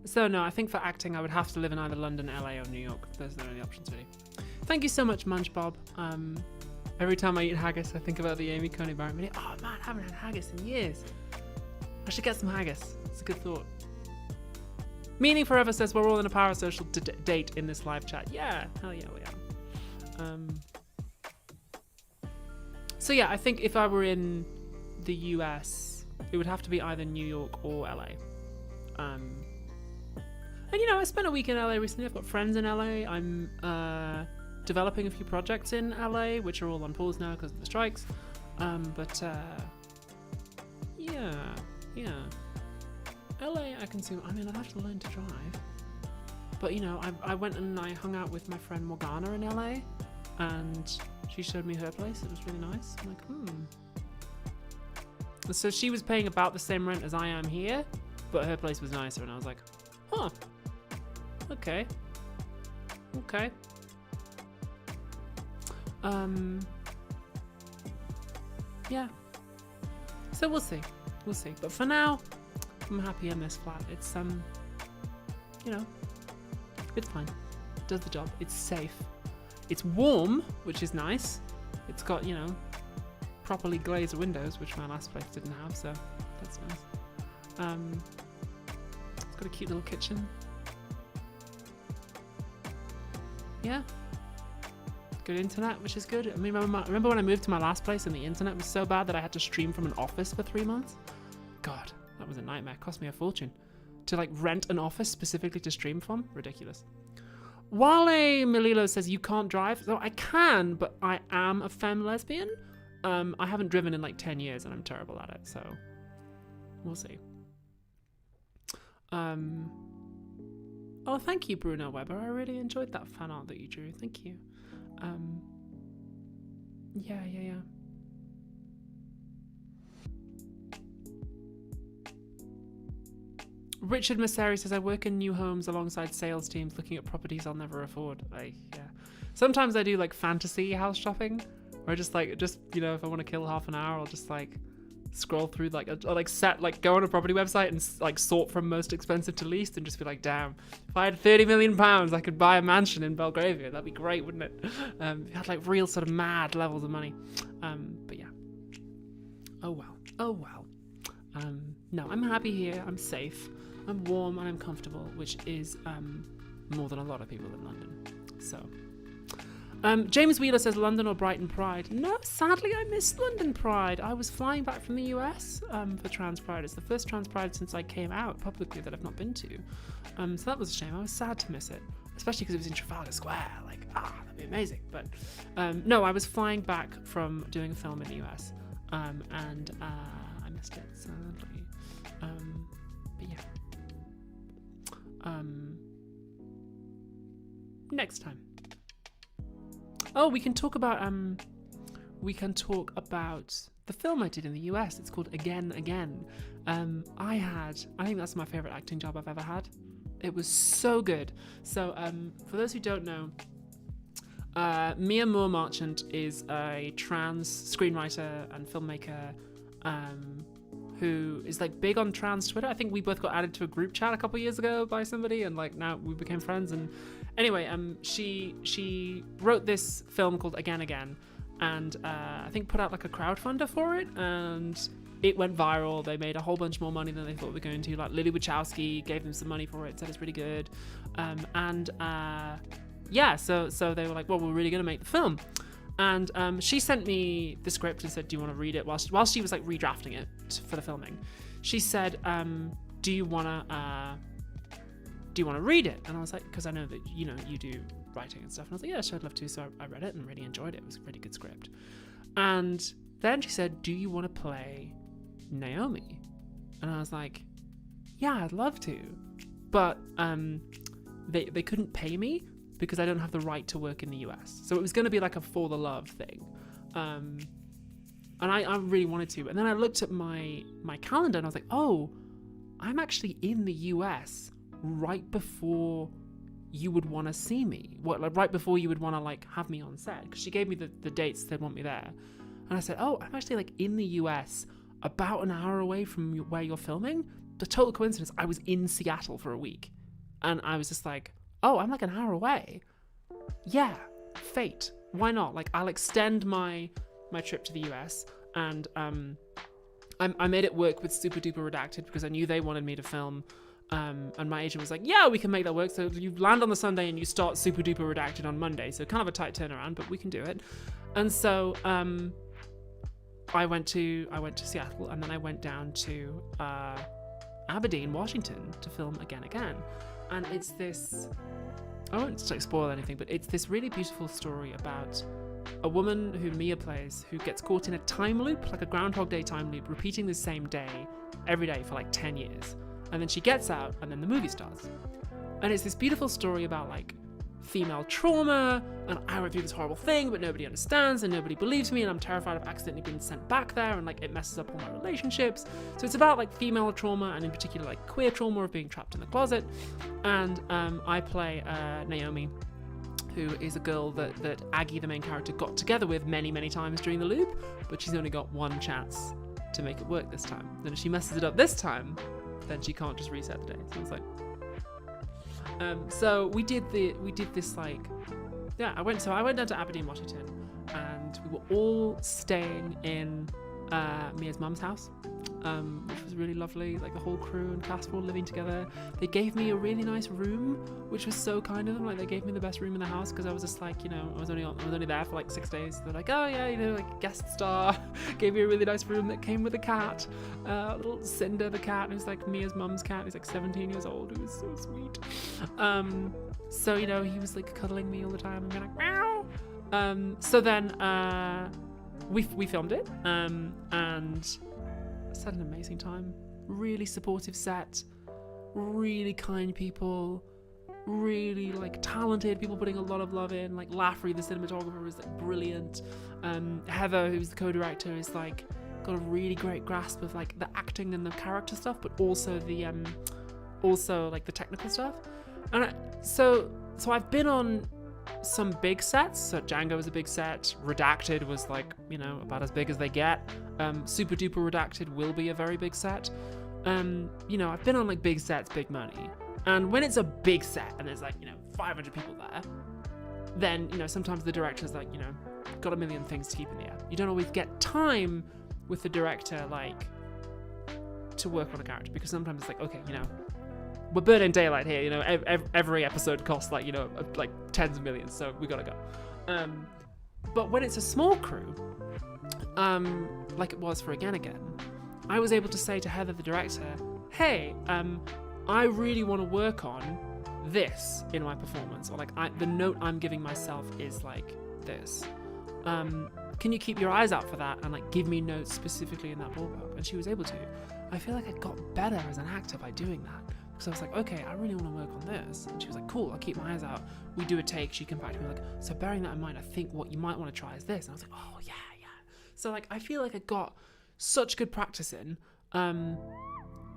So no, I think for acting I would have to live in either London, LA, or New York. Those are the only options really. Thank you so much, Munch Bob. Every time I eat haggis, I think about the Amy Coney Barrett video. Oh man, I haven't had haggis in years. I should get some haggis. It's a good thought. Meaning Forever says we're all in a parasocial date in this live chat. Yeah, hell yeah we are. So yeah, I think if I were in the US, it would have to be either New York or LA. And I spent a week in LA recently. I've got friends in LA. I'm developing a few projects in LA, which are all on pause now because of the strikes. Yeah. LA, I can see. I mean, I'd have to learn to drive. But I went and I hung out with my friend Morgana in LA, and she showed me her place. It was really nice. I'm like, So she was paying about the same rent as I am here, but her place was nicer, and I was like, huh. Okay. Yeah. So we'll see. But for now, I'm happy in this flat. It's it's fine. It does the job. It's safe. It's warm, which is nice. It's got, properly glazed windows, which my last place didn't have, so that's nice. It's got a cute little kitchen. Yeah. Good internet, which is good. I mean, remember when I moved to my last place and the internet was so bad that I had to stream from an office for 3 months? God, that was a nightmare. Cost me a fortune. To like rent an office specifically to stream from? Ridiculous. Wale Melilo says you can't drive. So I can, but I am a femme lesbian. I haven't driven in like 10 years and I'm terrible at it, so we'll see. Oh, thank you, Bruno Weber. I really enjoyed that fan art that you drew. Thank you. Yeah. Richard Masseri says, I work in new homes alongside sales teams looking at properties I'll never afford. Yeah. Sometimes I do like fantasy house shopping, where I just you know, if I want to kill half an hour, I'll just like scroll through go on a property website and like sort from most expensive to least and just be like, damn, if I had 30 million pounds, I could buy a mansion in Belgravia. That'd be great, wouldn't it? If you had like real sort of mad levels of money. But yeah. Oh well. No, I'm happy here. I'm safe. I'm warm and I'm comfortable, which is more than a lot of people in London. So, James Wheeler says London or Brighton Pride. No, sadly, I missed London Pride. I was flying back from the US for Trans Pride. It's the first Trans Pride since I came out publicly that I've not been to. So that was a shame. I was sad to miss it, especially because it was in Trafalgar Square. Like, that'd be amazing. But no, I was flying back from doing a film in the US, and I missed it, sadly. But yeah. Next time. Oh, we can talk about the film I did in the US. It's called Again Again. I think that's my favorite acting job I've ever had. It was so good. So for those who don't know, Mia Moore Marchant is a trans screenwriter and filmmaker who is like big on trans Twitter. I think we both got added to a group chat a couple years ago by somebody, and like now we became friends. And anyway, she wrote this film called Again Again, and I think put out like a crowdfunder for it, and it went viral. They made a whole bunch more money than they thought they were going to. Like Lily Wachowski gave them some money for it, said it's really good, yeah. So they were like, well, we're really gonna make the film. And she sent me the script and said, do you want to read it? While she was like redrafting it for the filming, she said, do you want to read it? And I was like, because I know that, you know, you do writing and stuff. And I was like, yeah, sure, I'd love to. So I read it and really enjoyed it. It was a really good script. And then she said, do you want to play Naomi? And I was like, yeah, I'd love to. But they couldn't pay me because I don't have the right to work in the US. So it was going to be like a For the Love thing. And I really wanted to. And then I looked at my calendar and I was like, oh, I'm actually in the US right before you would want to see me. Right before you would want to like have me on set. Because she gave me the dates they'd want me there. And I said, oh, I'm actually like in the US about an hour away from where you're filming. The total coincidence, I was in Seattle for a week. And I was just like, oh, I'm like an hour away. Yeah, fate. Why not? Like, I'll extend my trip to the US, and I made it work with Super Duper Redacted because I knew they wanted me to film. And my agent was like, yeah, we can make that work. So you land on the Sunday and you start Super Duper Redacted on Monday. So kind of a tight turnaround, but we can do it. And so I went to Seattle, and then I went down to Aberdeen, Washington to film Again Again. And it's this, I won't like spoil anything, but it's this really beautiful story about a woman who Mia plays who gets caught in a time loop, like a Groundhog Day time loop, repeating the same day every day for like 10 years. And then she gets out, and then the movie starts. And it's this beautiful story about like female trauma, and I went through this horrible thing, but nobody understands and nobody believes me, and I'm terrified of accidentally being sent back there, and like it messes up all my relationships. So it's about like female trauma, and in particular like queer trauma of being trapped in the closet. And I play Naomi, who is a girl that Aggie, the main character, got together with many times during the loop, but she's only got one chance to make it work this time. Then if she messes it up this time, then she can't just reset the day. So it's like, so we did this like, yeah, I went down to Aberdeen, Washington, and we were all staying in Mia's mum's house, which was really lovely. Like the whole crew and cast were all living together. They gave me a really nice room, which was so kind of them. Like they gave me the best room in the house because I was just like, I was only there for like 6 days. They're like, oh yeah, like guest star. Gave me a really nice room that came with a cat, little Cinder the cat, who's like Mia's mum's cat. He's like 17 years old. He was so sweet. So he was like cuddling me all the time and being like meow. So then we filmed it, and had an amazing time. Really supportive set, really kind people, really like talented people putting a lot of love in. Like Laffrey, the cinematographer, is like brilliant. Heather, who's the co-director, is like got a really great grasp of like the acting and the character stuff, but also the like the technical stuff. And so I've been on some big sets. So Django was a big set. Redacted was like, about as big as they get. Super Duper Redacted will be a very big set. I've been on like big sets, big money. And when it's a big set and there's like, 500 people there, then, sometimes the director's like, got a million things to keep in the air. You don't always get time with the director, like, to work on a character, because sometimes it's like, okay, we're burning daylight here, every episode costs like, like tens of millions, so we gotta go. But when it's a small crew, like it was for Again Again, I was able to say to Heather, the director, hey, I really want to work on this in my performance, or like the note I'm giving myself is like this. Can you keep your eyes out for that and like give me notes specifically in that ballpark? And she was able to. I feel like I got better as an actor by doing that. So I was like, okay, I really want to work on this. And she was like, cool, I'll keep my eyes out. We do a take, she came back to me like, so bearing that in mind, I think what you might want to try is this. And I was like, oh yeah. So like, I feel like I got such good practice in.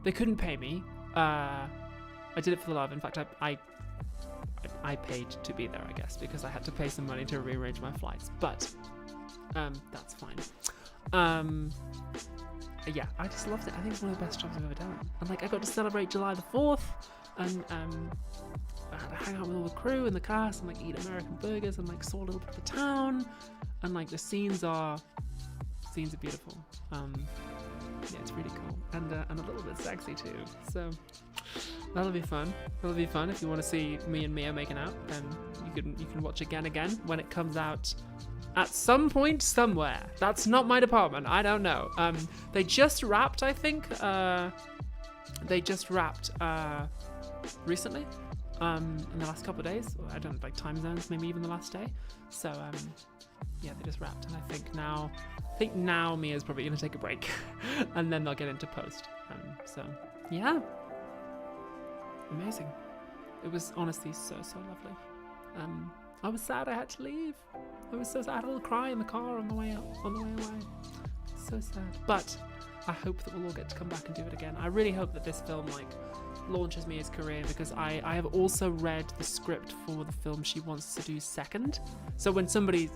They couldn't pay me. I did it for the love. In fact, I paid to be there, I guess, because I had to pay some money to rearrange my flights. But that's fine. Yeah, I just loved it. I think it's one of the best jobs I've ever done. And like, I got to celebrate July the 4th, and I had to hang out with all the crew and the cast and like eat American burgers and like saw a little bit of the town, and like the scenes are beautiful. Yeah, it's really cool and a little bit sexy too. So that'll be fun. If you want to see me and Mia making out, then you can watch Again when it comes out. At some point somewhere. That's not my department. I don't know. They just wrapped, I think. Recently. In the last couple of days. I don't know, like time zones, maybe even the last day. So yeah, they just wrapped, and I think now Mia's probably gonna take a break, and then they'll get into post. So yeah, amazing. It was honestly so lovely. I was sad I had to leave. I was so sad. I had a little cry in the car on the way away. So sad. But I hope that we'll all get to come back and do it again. I really hope that this film like launches Mia's career, because I have also read the script for the film she wants to do second. So when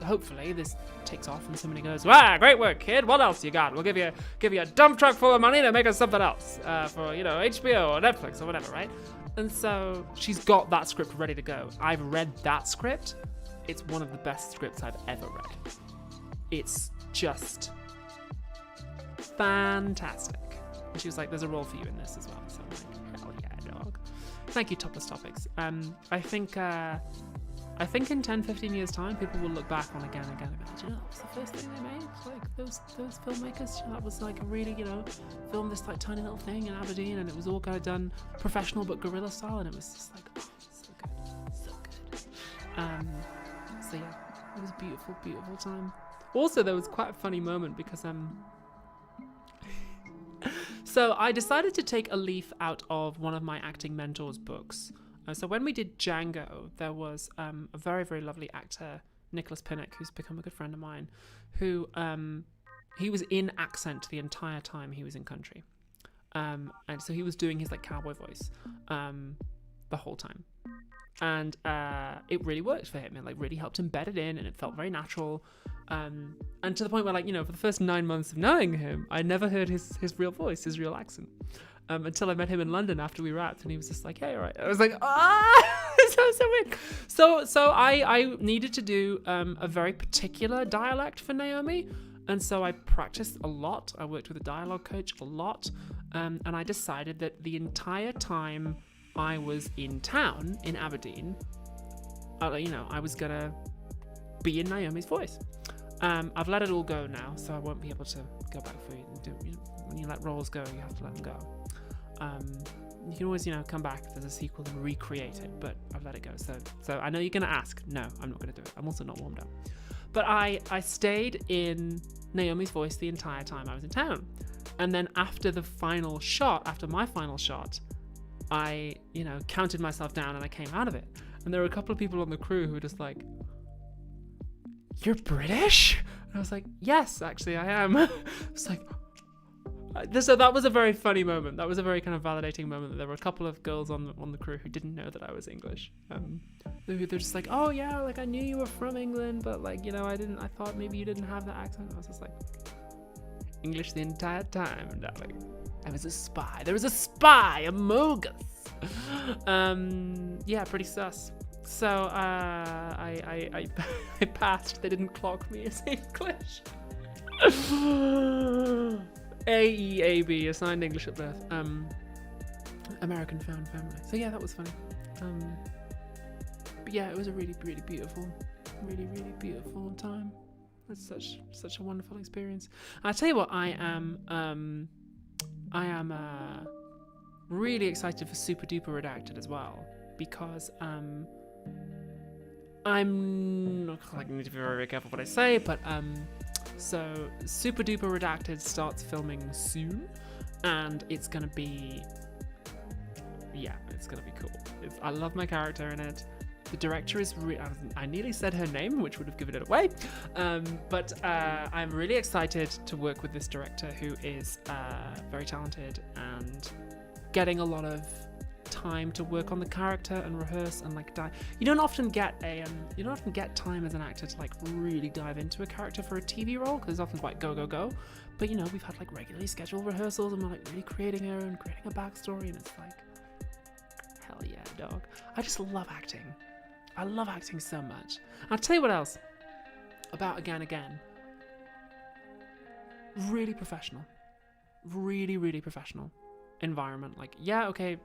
hopefully this takes off and somebody goes, wow, great work, kid, what else you got? We'll give you a dump truck full of money to make us something else for HBO or Netflix or whatever, right? And so she's got that script ready to go. I've read that script. It's one of the best scripts I've ever read. It's just fantastic. And she was like, there's a role for you in this as well. So I'm like, hell yeah, dog. Thank you, Topless Topics. I think in 10, 15 years time, people will look back on Again and be like, do you know, that was the first thing they made? Like those filmmakers, that was like a really, filmed this like tiny little thing in Aberdeen, and it was all kind of done professional but guerrilla style, and it was just like, oh, so good. So yeah, it was a beautiful time. Also, there was quite a funny moment because so I decided to take a leaf out of one of my acting mentors' books. So when we did Django, there was a very, very lovely actor, Nicholas Pinnock, who's become a good friend of mine, who he was in accent the entire time he was in country. And so he was doing his like cowboy voice the whole time. And it really worked for him. It like really helped him bed it in, and it felt very natural. And to the point where for the first 9 months of knowing him, I never heard his real voice, his real accent. Until I met him in London after we wrapped, and he was just like, hey, all right. I was like, so weird. So I needed to do a very particular dialect for Naomi. And so I practiced a lot. I worked with a dialogue coach a lot. And I decided that the entire time I was in town in Aberdeen, I was going to be in Naomi's voice. I've let it all go now, so I won't be able to go back for you. When you let roles go, you have to let them go. You can always, come back if there's a sequel and recreate it, but I've let it go. So I know you're going to ask. No, I'm not going to do it. I'm also not warmed up. But I stayed in Naomi's voice the entire time I was in town. And then after my final shot, I, counted myself down and I came out of it. And there were a couple of people on the crew who were just like, "You're British?" And I was like, "Yes, actually I am." It's like, so that was a very funny moment. That was a very kind of validating moment. There were a couple of girls on the crew who didn't know that I was English. They're just like, "Oh yeah, like I knew you were from England, but like, I thought maybe you didn't have that accent." And I was just like, English the entire time, darling. I was a spy. There was a spy among us. Yeah, pretty sus. So I passed. They didn't clock me as English. AEAB, assigned English at birth. American found family. So yeah, that was funny. But yeah, it was a really, really beautiful time. It's such a wonderful experience. And I tell you what, I am really excited for Super Duper Redacted as well, because I'm not like, need to be very, very careful what I say, but so Super Duper Redacted starts filming soon, and it's gonna be cool. I love my character in it. The director is I nearly said her name, which would have given it away, but I'm really excited to work with this director who is very talented and getting a lot of time to work on the character and rehearse and like you don't often get time as an actor to like really dive into a character for a TV role, because it's often quite go, but we've had like regularly scheduled rehearsals and we're like really creating her and creating a backstory, and it's like, hell yeah, dog. I just love acting. I love acting so much. I'll tell you what else about Again. Really professional. Really, really professional environment. Like, yeah, okay,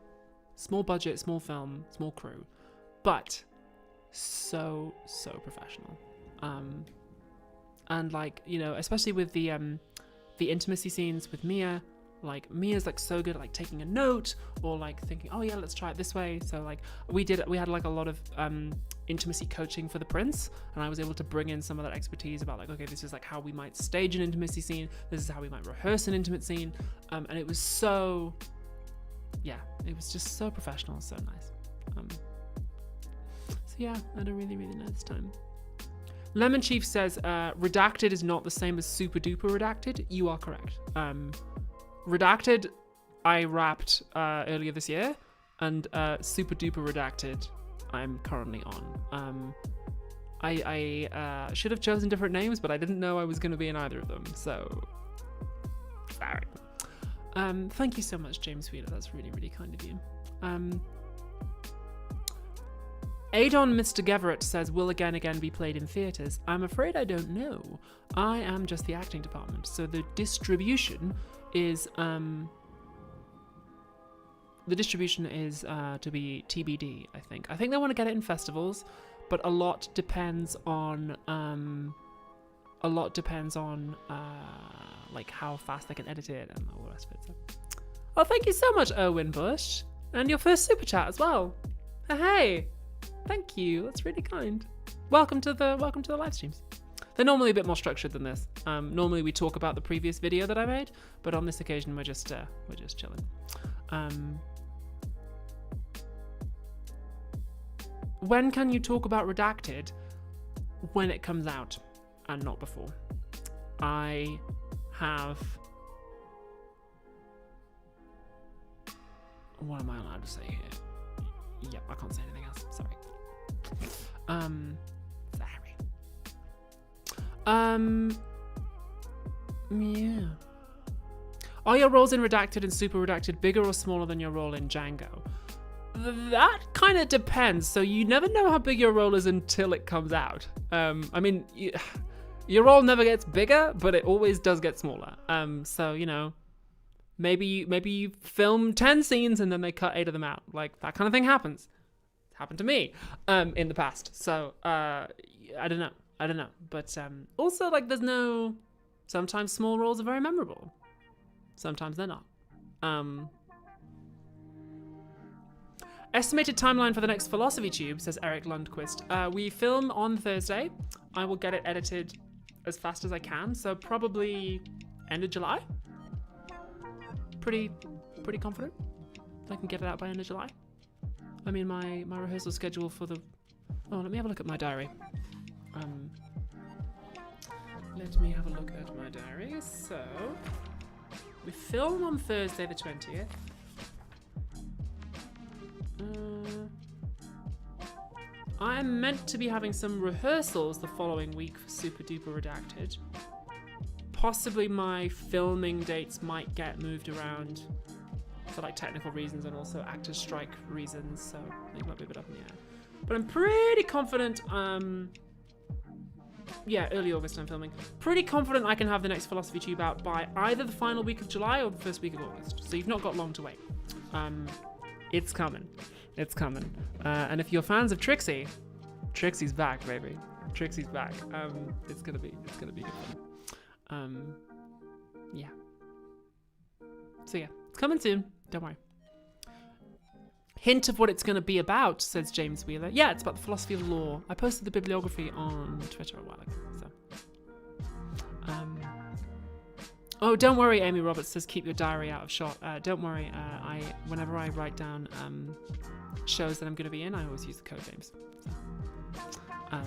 small budget, small film, small crew, but so professional. And like, especially with the intimacy scenes with Mia, like Mia's like so good at like taking a note or like thinking, oh yeah, let's try it this way. So like we had like a lot of intimacy coaching for the prince, and I was able to bring in some of that expertise about like, okay, this is like how we might stage an intimacy scene, this is how we might rehearse an intimate scene, and it was so, yeah, it was just so professional, so nice. So yeah, I had a really, really nice time. Lemon Chief says Redacted is not the same as Super Duper Redacted. You are correct. Redacted I wrapped earlier this year, and Super Duper Redacted I'm currently on. I should have chosen different names, but I didn't know I was going to be in either of them, so sorry. Thank you so much, James Wheeler. That's really, really kind of you. Adon Mr. Geverett says, will Again be played in theatres? I'm afraid I don't know. I am just the acting department, so the distribution is to be TBD. I think they want to get it in festivals, but a lot depends on like how fast they can edit it and all the rest of it. So. Well, thank you so much, Erwin Bush, and your first super chat as well. Hey, thank you. That's really kind. Welcome to the live streams. They're normally a bit more structured than this. Normally we talk about the previous video that I made, but on this occasion we're just chilling. When can you talk about Redacted? When it comes out, and not before. I have... What am I allowed to say here? Yep, I can't say anything else. Sorry. Yeah. Are your roles in Redacted and Super Redacted bigger or smaller than your role in Django? That kind of depends. So you never know how big your role is until it comes out. I mean, Your role never gets bigger, but it always does get smaller. So, you know, maybe you film 10 scenes and then they cut 8 of them out. Like, that kind of thing happens. It's happened to me in the past. So, I don't know. But also, like, sometimes small roles are very memorable. Sometimes they're not. Estimated timeline for the next Philosophy Tube, says Eric Lundquist. We film on Thursday. I will get it edited as fast as I can, so probably end of July. Pretty confident I can get it out by end of July. I mean, my rehearsal schedule for the... Oh, let me have a look at my diary. Let me have a look at my diary. So, we film on Thursday the 20th. I'm meant to be having some rehearsals the following week for Super Duper Redacted. Possibly my filming dates might get moved around for like technical reasons and also actors strike reasons, so they might be a bit up in the air. But I'm pretty confident, early August I'm filming. Pretty confident I can have the next Philosophy Tube out by either the final week of July or the first week of August. So you've not got long to wait. It's coming. It's coming. And if you're fans of Trixie, Trixie's back, baby. Trixie's back. It's gonna be good fun. Yeah. So yeah, it's coming soon. Don't worry. Hint of what it's going to be about, says James Wheeler. Yeah, it's about the philosophy of law. I posted the bibliography on Twitter a while ago. So, oh, don't worry, Amy Roberts says keep your diary out of shot. Don't worry. Whenever I write down shows that I'm going to be in, I always use the code names. So,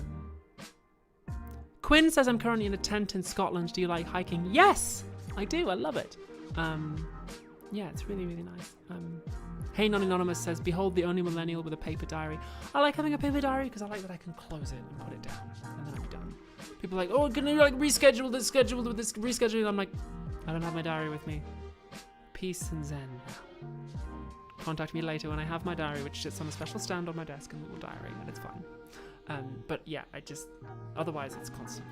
Quinn says I'm currently in a tent in Scotland. Do you like hiking? Yes, I do. I love it. Yeah, it's really, really nice. Hey Non-Anonymous says, behold the only millennial with a paper diary. I like having a paper diary because I like that I can close it and put it down and then I'm done. People are like, oh, can you like reschedule this, rescheduling? I'm like, I don't have my diary with me. Peace and zen. Contact me later when I have my diary, which sits on a special stand on my desk in a little diary, and it's fine. But yeah, otherwise it's constant.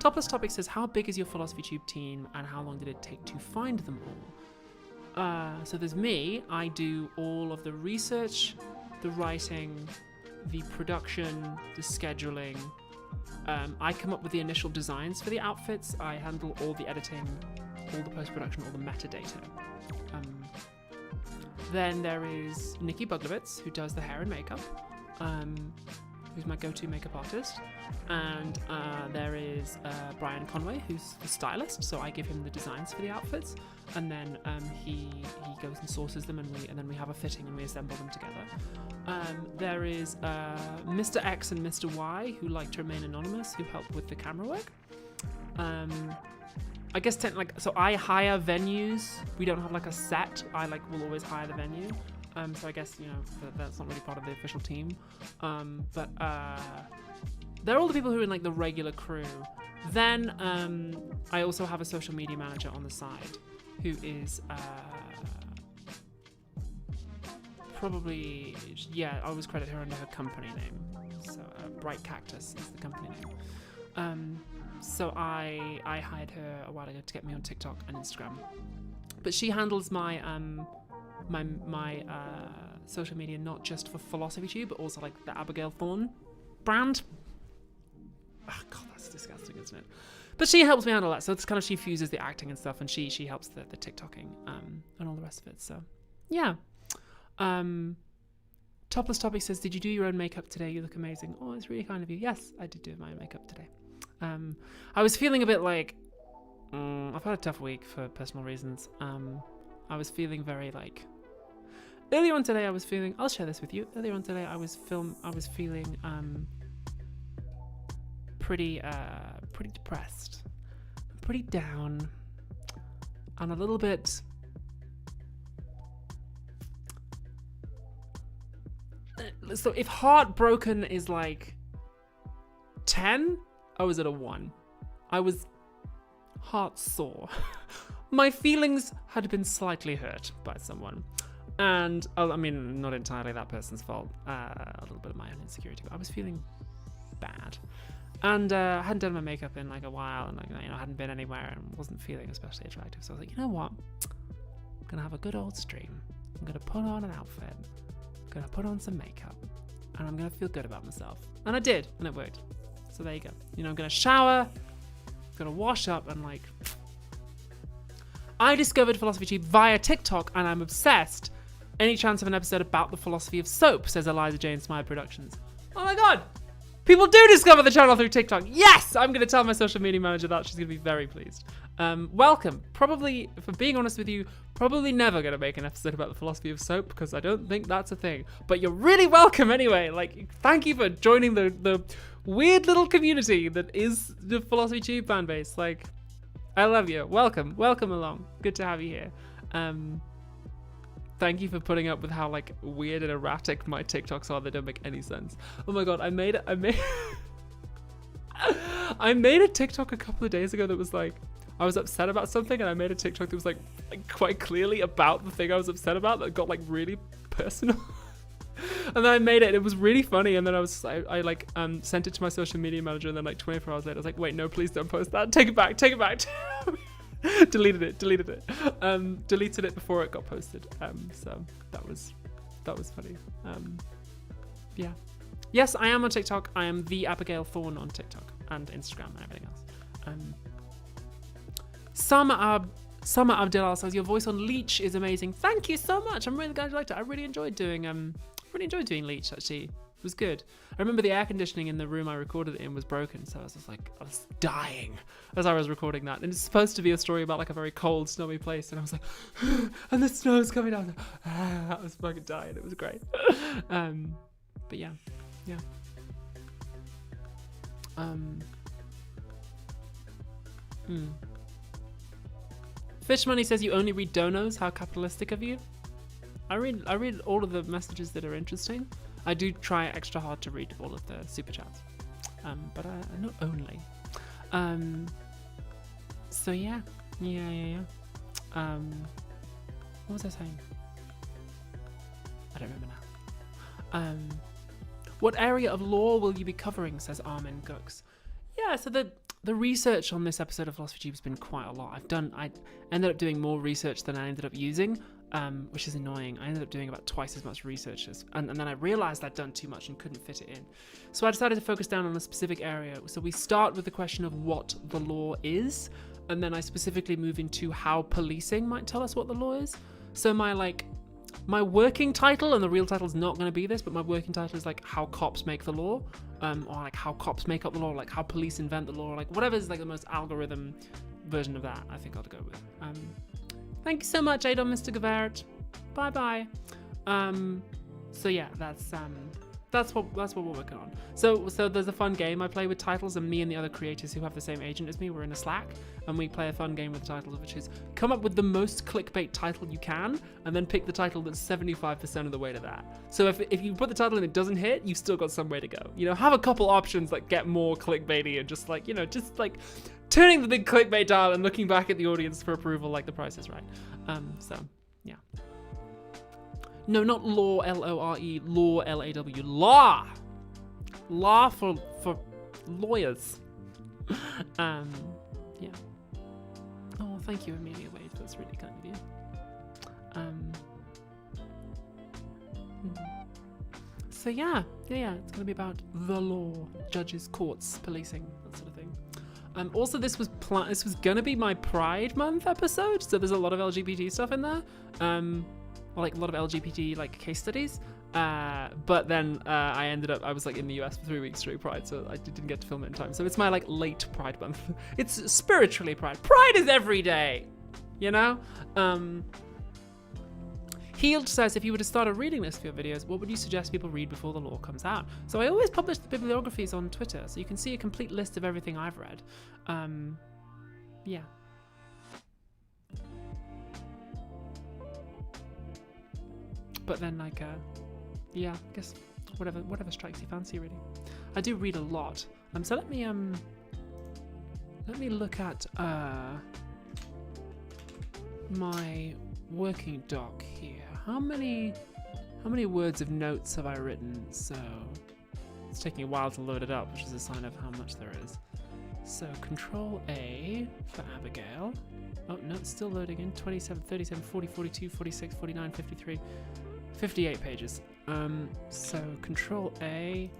Topless Topic says, how big is your Philosophy Tube team and how long did it take to find them all? So there's me. I do all of the research, the writing, the production, the scheduling. I come up with the initial designs for the outfits. I handle all the editing, all the post-production, all the metadata. Then there is Nikki Buglowitz, who does the hair and makeup, who's my go-to makeup artist. And there is Brian Conway, who's the stylist, so I give him the designs for the outfits, and then he goes and sources them, and then we have a fitting and we assemble them together. There is Mr. X and Mr. Y, who like to remain anonymous, who help with the camera work. I guess so I hire venues. We don't have like a set. I will always hire the venue. So I guess, that's not really part of the official team. But they're all the people who are in the regular crew. Then I also have a social media manager on the side who is probably, I always credit her under her company name. So Bright Cactus is the company name. So I hired her a while ago to get me on TikTok and Instagram. But she handles my my social media, not just for Philosophy Tube, but also the Abigail Thorne brand. Oh, God, that's disgusting, isn't it? But she helps me handle that. So it's kind of, she fuses the acting and stuff, and she helps the TikToking and all the rest of it. So yeah. Topless Topic says, did you do your own makeup today? You look amazing. Oh, it's really kind of you. Yes, I did do my own makeup today. I was feeling a bit I've had a tough week for personal reasons. I was feeling very earlier on today I'll share this with you. Earlier on today I was feeling pretty depressed, pretty down, and a little bit so if heartbroken is 10, I was at a 1. I was heart sore. My feelings had been slightly hurt by someone. And, I mean, not entirely that person's fault. A little bit of my own insecurity. But I was feeling bad. And I hadn't done my makeup in like a while, and I hadn't been anywhere and wasn't feeling especially attractive. So I was like, you know what? I'm gonna have a good old stream. I'm gonna put on an outfit. I'm gonna put on some makeup, and I'm gonna feel good about myself. And I did, and it worked. So there you go. I'm gonna shower, gonna wash up, and like, I discovered Philosophy Tube via TikTok, and I'm obsessed. Any chance of an episode about the philosophy of soap, says Eliza Jane Smythe Productions. Oh my god! People do discover the channel through TikTok. Yes! I'm going to tell my social media manager that. She's going to be very pleased. Welcome. Probably, for being honest with you, probably never going to make an episode about the philosophy of soap because I don't think that's a thing. But you're really welcome anyway. Like, thank you for joining the weird little community that is the Philosophy Tube fan base. Like, I love you. Welcome. Welcome along. Good to have you here. Thank you for putting up with how like weird and erratic my TikToks are. They don't make any sense. Oh my god, I made I made a TikTok a couple of days ago that was like, I was upset about something, and I made a TikTok that was like quite clearly about the thing I was upset about that got like really personal. And then I made it, and it was really funny, and then I sent it to my social media manager, and then like 24 hours later I was like, wait, no, please don't post that. Take it back. Deleted it. Deleted it before it got posted. So that was funny. Yeah. Yes, I am on TikTok. I am the Abigail Thorne on TikTok and Instagram and everything else. Summer Abdillah says your voice on Leech is amazing. Thank you so much. I'm really glad you liked it. I really enjoyed doing Leech actually. It was good. I remember the air conditioning in the room I recorded it in was broken, so I was dying as I was recording that. And it's supposed to be a story about like a very cold, snowy place, and I was like, and the snow's coming down. I was fucking dying. It was great. But yeah. Fish Money says you only read donos. How capitalistic of you. I read all of the messages that are interesting. I do try extra hard to read all of the super chats, but not only. So yeah. What was I saying? I don't remember now. What area of law will you be covering? Says Armin Cooks. Yeah, so the research on this episode of Philosophy Tube has been quite a lot. I ended up doing more research than I ended up using. Which is annoying. I ended up doing about twice as much research and then I realized I'd done too much and couldn't fit it in. So I decided to focus down on a specific area. So we start with the question of what the law is, and then I specifically move into how policing might tell us what the law is. So my working title, and the real title is not going to be this, but my working title is like how cops make the law, or like how cops make up the law, like how police invent the law, like whatever is like the most algorithm version of that, I think I'll go with. Thank you so much, Adon, Mr. Gavert. Bye bye. So yeah, that's what we're working on. So there's a fun game I play with titles, and me and the other creators who have the same agent as me, we're in a Slack, and we play a fun game with titles, which is come up with the most clickbait title you can, and then pick the title that's 75% of the way to that. So if you put the title and it doesn't hit, you've still got some way to go. Have a couple options that get more clickbaity, and just like turning the big clickbait dial and looking back at the audience for approval, like The Price is Right. So yeah. No, not law, L-O-R-E, law, L-A-W, law. Law for lawyers. Yeah. Oh, thank you, Amelia Wade. That's really kind of you. So yeah, it's gonna be about the law, judges, courts, policing, that sort of thing. Also, this was gonna be my Pride Month episode, so there's a lot of LGBT stuff in there. Like a lot of LGBT like case studies. But then I was like in the US for 3 weeks during Pride, so I didn't get to film it in time. So it's my like late Pride Month. It's spiritually Pride. Pride is every day, Healed says, if you were to start a reading list for your videos, what would you suggest people read before the law comes out? So I always publish the bibliographies on Twitter, so you can see a complete list of everything I've read. Yeah. But then I guess whatever strikes your fancy, really. I do read a lot. So let me look at my working doc here. How many words of notes have I written? So It's taking a while to load it up, which is a sign of how much there is. So Control A for Abigail. Oh, no, it's still loading in. 27, 37, 40, 42, 46, 49, 53, 58 pages. So Control A,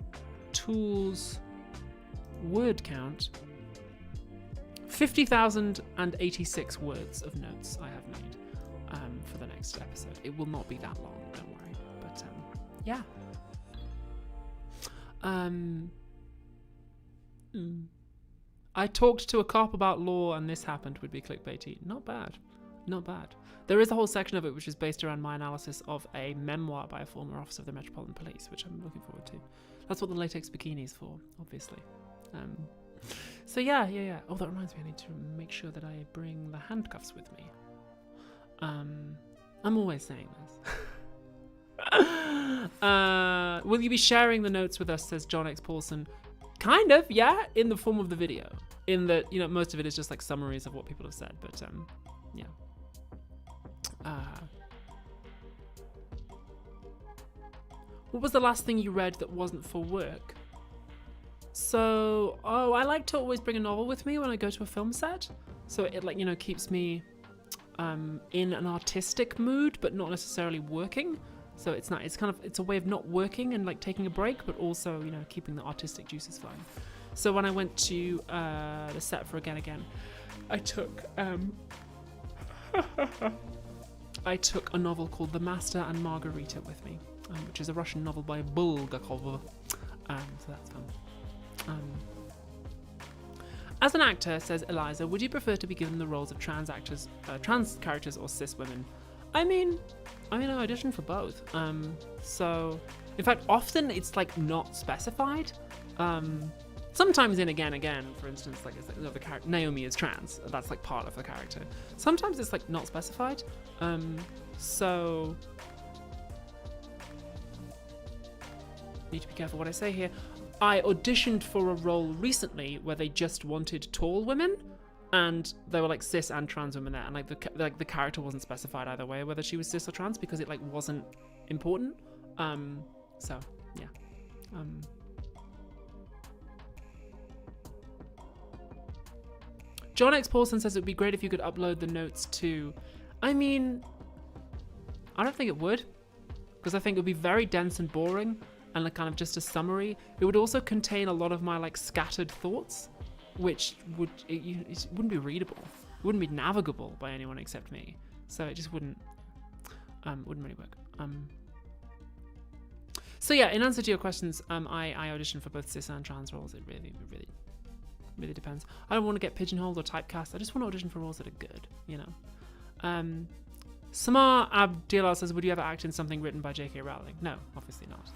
Tools, word count. 50,086 words of notes I have made for the next episode. It will not be that long, don't worry. But yeah. I talked to a cop about law and this happened would be clickbaity. Not bad. Not bad. There is a whole section of it which is based around my analysis of a memoir by a former officer of the Metropolitan Police, which I'm looking forward to. That's what the latex bikini is for, obviously. So yeah. Oh, that reminds me, I need to make sure that I bring the handcuffs with me. I'm always saying this. Will you be sharing the notes with us, says John X. Paulson. Kind of, yeah, in the form of the video. In that, you know, most of it is just like summaries of what people have said, but yeah. What was the last thing you read that wasn't for work? So, I like to always bring a novel with me when I go to a film set. So it, like, you know, keeps me in an artistic mood, but not necessarily working. So it's a way of not working and like taking a break, but also, you know, keeping the artistic juices flowing. So when I went to the set for Again Again, I took a novel called The Master and Margarita with me, which is a Russian novel by Bulgakov. So that's fun. As an actor, says Eliza, would you prefer to be given the roles of trans characters or cis women? I mean, I auditioned for both. So, in fact, often it's like not specified. Sometimes in Again Again, for instance, like it's like, the character Naomi is trans. That's like part of the character. Sometimes it's like not specified. So need to be careful what I say here. I auditioned for a role recently where they just wanted tall women. And there were like cis and trans women there, and like the character wasn't specified either way whether she was cis or trans because it like wasn't important. So yeah. John X. Paulson says it would be great if you could upload the notes to. I mean, I don't think it would, because I think it would be very dense and boring, and like kind of just a summary. It would also contain a lot of my like scattered thoughts, which it wouldn't be readable. It wouldn't be navigable by anyone except me. So it just wouldn't really work. So yeah, in answer to your questions, I auditioned for both cis and trans roles. It really depends. I don't want to get pigeonholed or typecast. I just want to audition for roles that are good, you know. Samar Abdillah says, would you ever act in something written by J.K. Rowling? No, obviously not.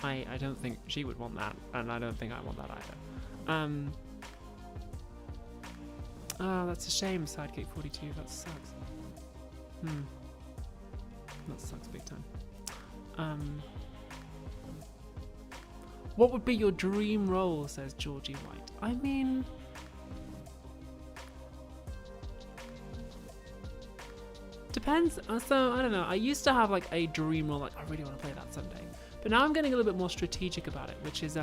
I don't think she would want that, and I don't think I want that either. Oh, that's a shame, Sidekick 42. That sucks. That sucks big time. What would be your dream role, says Georgie White? I mean, depends. So I don't know. I used to have like a dream role, like I really want to play that someday. But now I'm getting a little bit more strategic about it, which is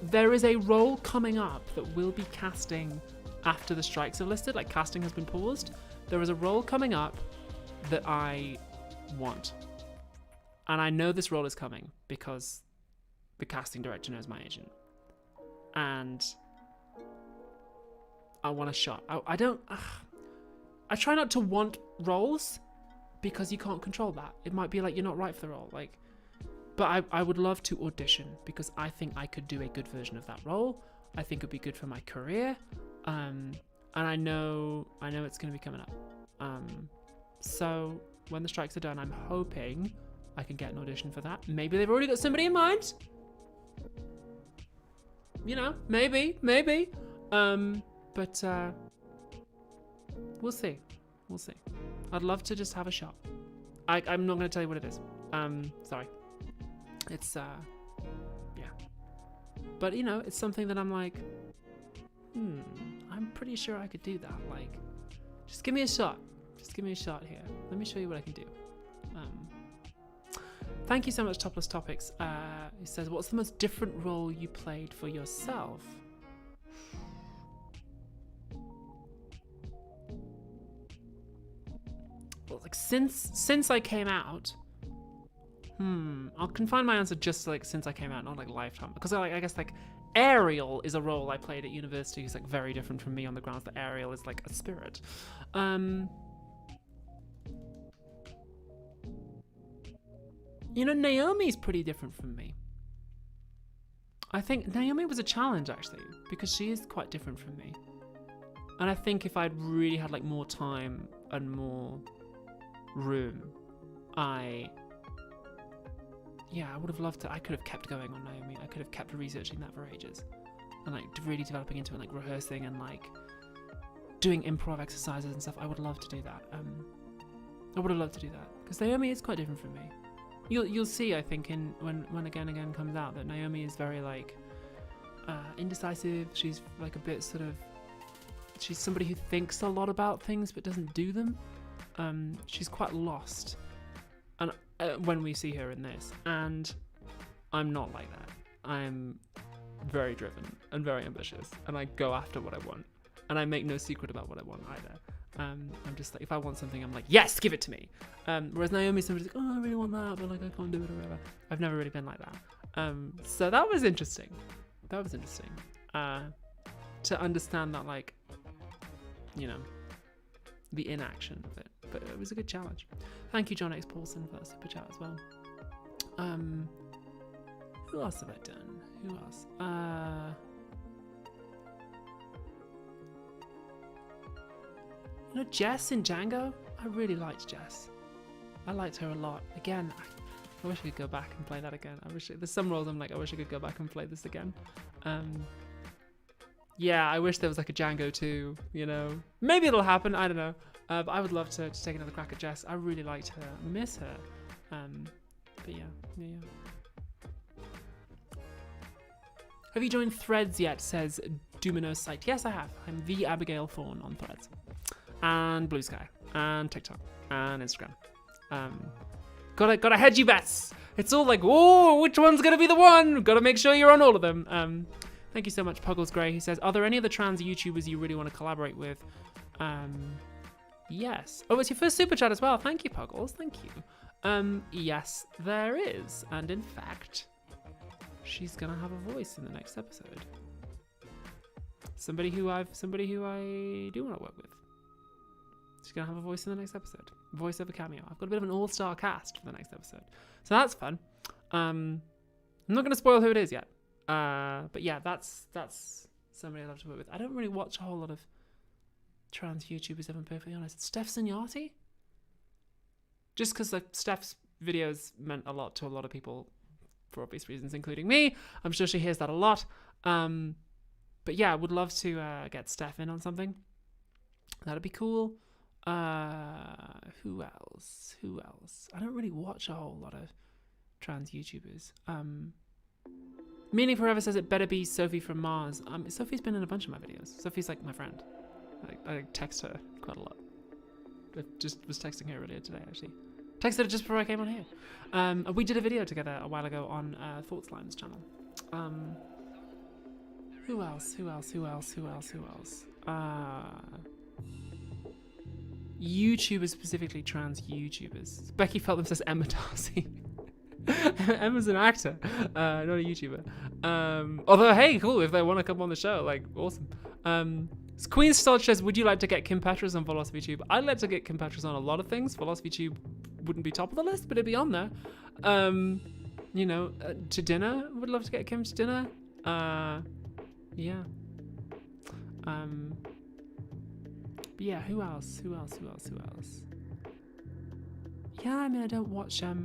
there is a role coming up that we'll be casting after the strikes have listed. Like casting has been paused. There is a role coming up that I want. And I know this role is coming because the casting director knows my agent. And I want a shot. I try not to want roles because you can't control that. It might be like you're not right for the role. Like, but I would love to audition because I think I could do a good version of that role. I think it'd be good for my career. And I know it's going to be coming up. So when the strikes are done, I'm hoping I can get an audition for that. Maybe they've already got somebody in mind. You know, maybe. But we'll see. I'd love to just have a shot. I'm not going to tell you what it is. Sorry. It's, yeah. But, you know, it's something that I'm like, I'm pretty sure I could do that. Like, just give me a shot. Just give me a shot here. Let me show you what I can do. Thank you so much, Topless Topics. He says, what's the most different role you played for yourself? Well, like since I came out, I'll confine my answer just like since I came out, not like lifetime, because I guess like Ariel is a role I played at university who's like very different from me on the grounds that Ariel is like a spirit. You know, Naomi's pretty different from me. I think Naomi was a challenge actually, because she is quite different from me. And I think if I'd really had like more time and more room, I would have loved to. I could have kept going on Naomi. I could have kept researching that for ages, and like really developing into it, like rehearsing and like doing improv exercises and stuff. I would love to do that. I would have loved to do that because Naomi is quite different from me. You'll see, I think, in when Again comes out, that Naomi is very like indecisive. She's like a bit sort of. She's somebody who thinks a lot about things but doesn't do them. She's quite lost, and when we see her in this, and I'm not like that. I'm very driven and very ambitious, and I go after what I want, and I make no secret about what I want either. I'm just like, if I want something, I'm like, yes, give it to me. Whereas Naomi's somebody's like, oh, I really want that, but like I can't do it or whatever. I've never really been like that. So that was interesting. To understand that, like, you know, the inaction of it. But it was a good challenge. Thank you, John X. Paulson, for that super chat as well. Who else have I done? Who else? You know, Jess in Django? I really liked Jess. I liked her a lot. Again, I wish I could go back and play that again. There's some roles I'm like, I wish I could go back and play this again. Yeah, I wish there was like a Django 2, you know. Maybe it'll happen, I don't know. But I would love to take another crack at Jess. I really liked her. I miss her. But yeah. Have you joined Threads yet? Says Dumino's site. Yes, I have. I'm the Abigail Thorne on Threads. And Blue Sky. And TikTok. And Instagram. Gotta hedge you bets. It's all like, whoa, which one's gonna be the one? Gotta make sure you're on all of them. Thank you so much, Puggles Grey. He says, are there any other trans YouTubers you really want to collaborate with? Yes. Oh, it's your first super chat as well. Thank you, Puggles. Thank you. Yes, there is. And in fact, she's gonna have a voice in the next episode. Somebody who I do want to work with. She's gonna have a voice in the next episode. Voiceover cameo. I've got a bit of an all-star cast for the next episode. So that's fun. I'm not gonna spoil who it is yet. But yeah, that's somebody I'd love to work with. I don't really watch a whole lot of trans YouTubers, if I'm perfectly honest. Steph Signati? Just because like Steph's videos meant a lot to a lot of people for obvious reasons, including me. I'm sure she hears that a lot. But yeah, I would love to get Steph in on something. That'd be cool. Who else? I don't really watch a whole lot of trans YouTubers. Meaning Forever says it better be Sophie from Mars. Sophie's been in a bunch of my videos. Sophie's like my friend. I text her quite a lot. I just was texting her earlier today, actually. Texted her just before I came on here. We did a video together a while ago on Thought Slime's channel. Who else? YouTubers, specifically trans YouTubers. Becky Feltham says Emma Darcy. Emma's an actor, not a YouTuber. Although, hey, cool, if they want to come on the show, like, awesome. Queen Stodge says, would you like to get Kim Petras on Philosophy Tube? I'd like to get Kim Petras on a lot of things. Philosophy Tube wouldn't be top of the list, but it'd be on there. You know, to dinner, would love to get Kim to dinner. Yeah. But yeah, who else? Yeah, I mean, I don't watch a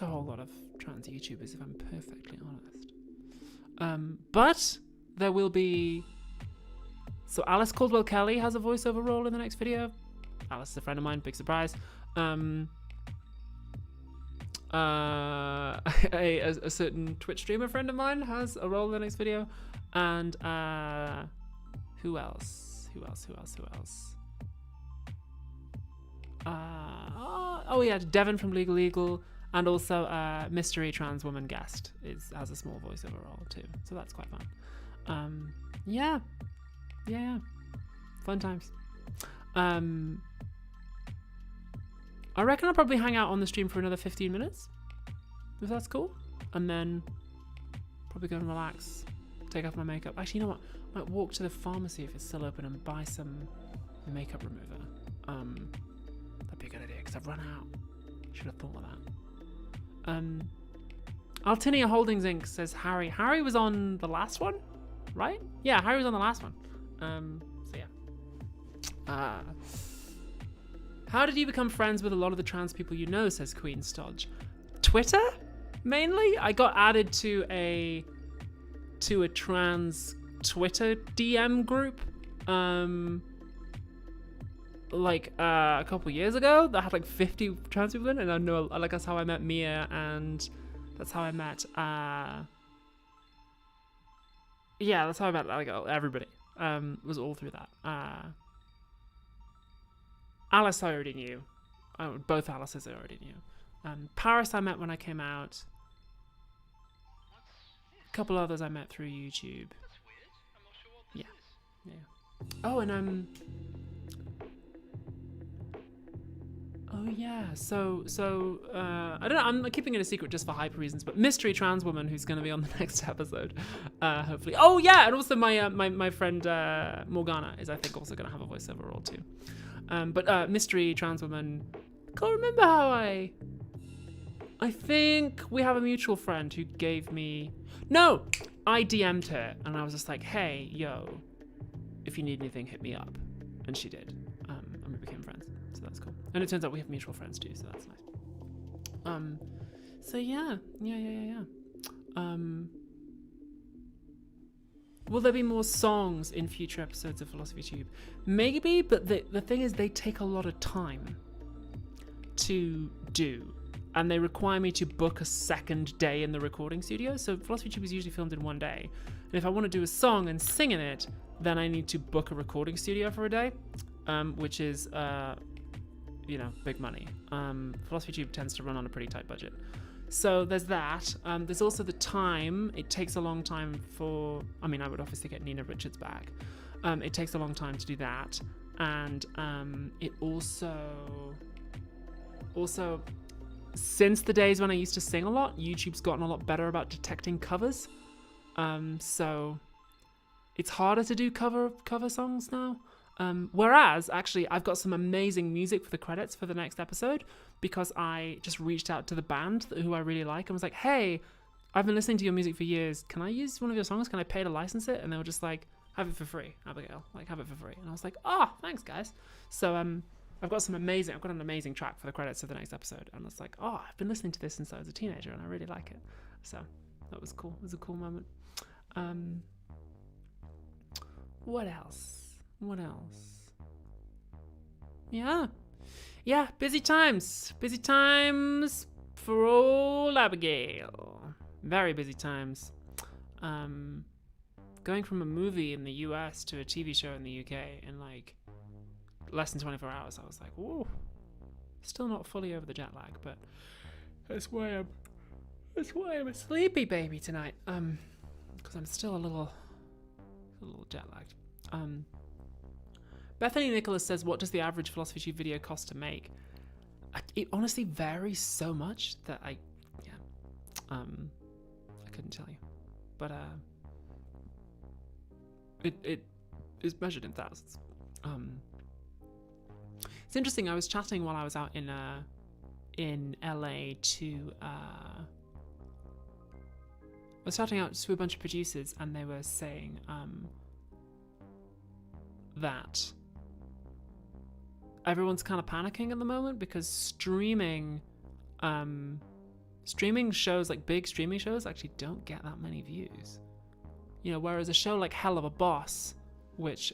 whole lot of trans YouTubers, if I'm perfectly honest. But there will be. So Alice Caldwell Kelly has a voiceover role in the next video. Alice is a friend of mine, big surprise. A certain Twitch streamer friend of mine has a role in the next video. And who else? Oh yeah, Devin from Legal Eagle. And also mystery trans woman guest has a small voiceover role too, so that's quite fun. Yeah, fun times. I reckon I'll probably hang out on the stream for another 15 minutes, if that's cool, and then probably go and relax, take off my makeup. Actually, you know what? I might walk to the pharmacy if it's still open and buy some makeup remover. That'd be a good idea because I've run out. Should have thought of that. Altinia Holdings Inc. says Harry. Harry was on the last one, right? Yeah, Harry was on the last one. So yeah. How did you become friends with a lot of the trans people you know, says Queen Stodge? Twitter, mainly. I got added to a trans Twitter DM group like a couple years ago that had like 50 trans people in it, and I know like that's how I met Mia, and that's how I met that's how I met like everybody. Was all through that. Alice I already knew. Both Alices I already knew. Paris I met when I came out. A couple others I met through YouTube. Yeah. Oh, and oh yeah. So I don't know. I'm keeping it a secret just for hype reasons. But mystery trans woman who's going to be on the next episode, hopefully. Oh yeah, and also my friend Morgana is I think also going to have a voiceover role too. But mystery trans woman. Can't remember how I think we have a mutual friend who gave me... No! I DM'd her, and I was just like, hey, yo, if you need anything, hit me up. And she did. And we became friends, so that's cool. And it turns out we have mutual friends too, so that's nice. So yeah. Will there be more songs in future episodes of Philosophy Tube? Maybe, but the thing is they take a lot of time to do. And they require me to book a second day in the recording studio. So Philosophy Tube is usually filmed in one day. And if I want to do a song and sing in it, then I need to book a recording studio for a day, which is, big money. Philosophy Tube tends to run on a pretty tight budget. So there's that. There's also the time. It takes a long time I would obviously get Nina Richards back. It takes a long time to do that. And it also, since the days when I used to sing a lot, YouTube's gotten a lot better about detecting covers. So it's harder to do cover songs now. Whereas, actually, I've got some amazing music for the credits for the next episode because I just reached out to the band who I really like and was like, hey, I've been listening to your music for years. Can I use one of your songs? Can I pay to license it? And they were just like, have it for free, Abigail. Like, have it for free. And I was like, thanks, guys. So I've got an amazing track for the credits of the next episode. And it's like, I've been listening to this since I was a teenager and I really like it. So that was cool. It was a cool moment. What else? Yeah, busy times for old Abigail. Very busy times. Going from a movie in the US to a TV show in the UK in like less than 24 hours, I was like, whoa, still not fully over the jet lag, but that's why I'm a sleepy baby tonight, because I'm still a little jet lagged. Bethany Nicholas says, what does the average Philosophy Tube video cost to make? It honestly varies so much that I couldn't tell you, but it is measured in thousands. It's interesting. I was chatting while I was out in LA to I was chatting out to a bunch of producers, and they were saying that everyone's kind of panicking at the moment because streaming shows, like big streaming shows, actually don't get that many views. Whereas a show like Hell of a Boss, which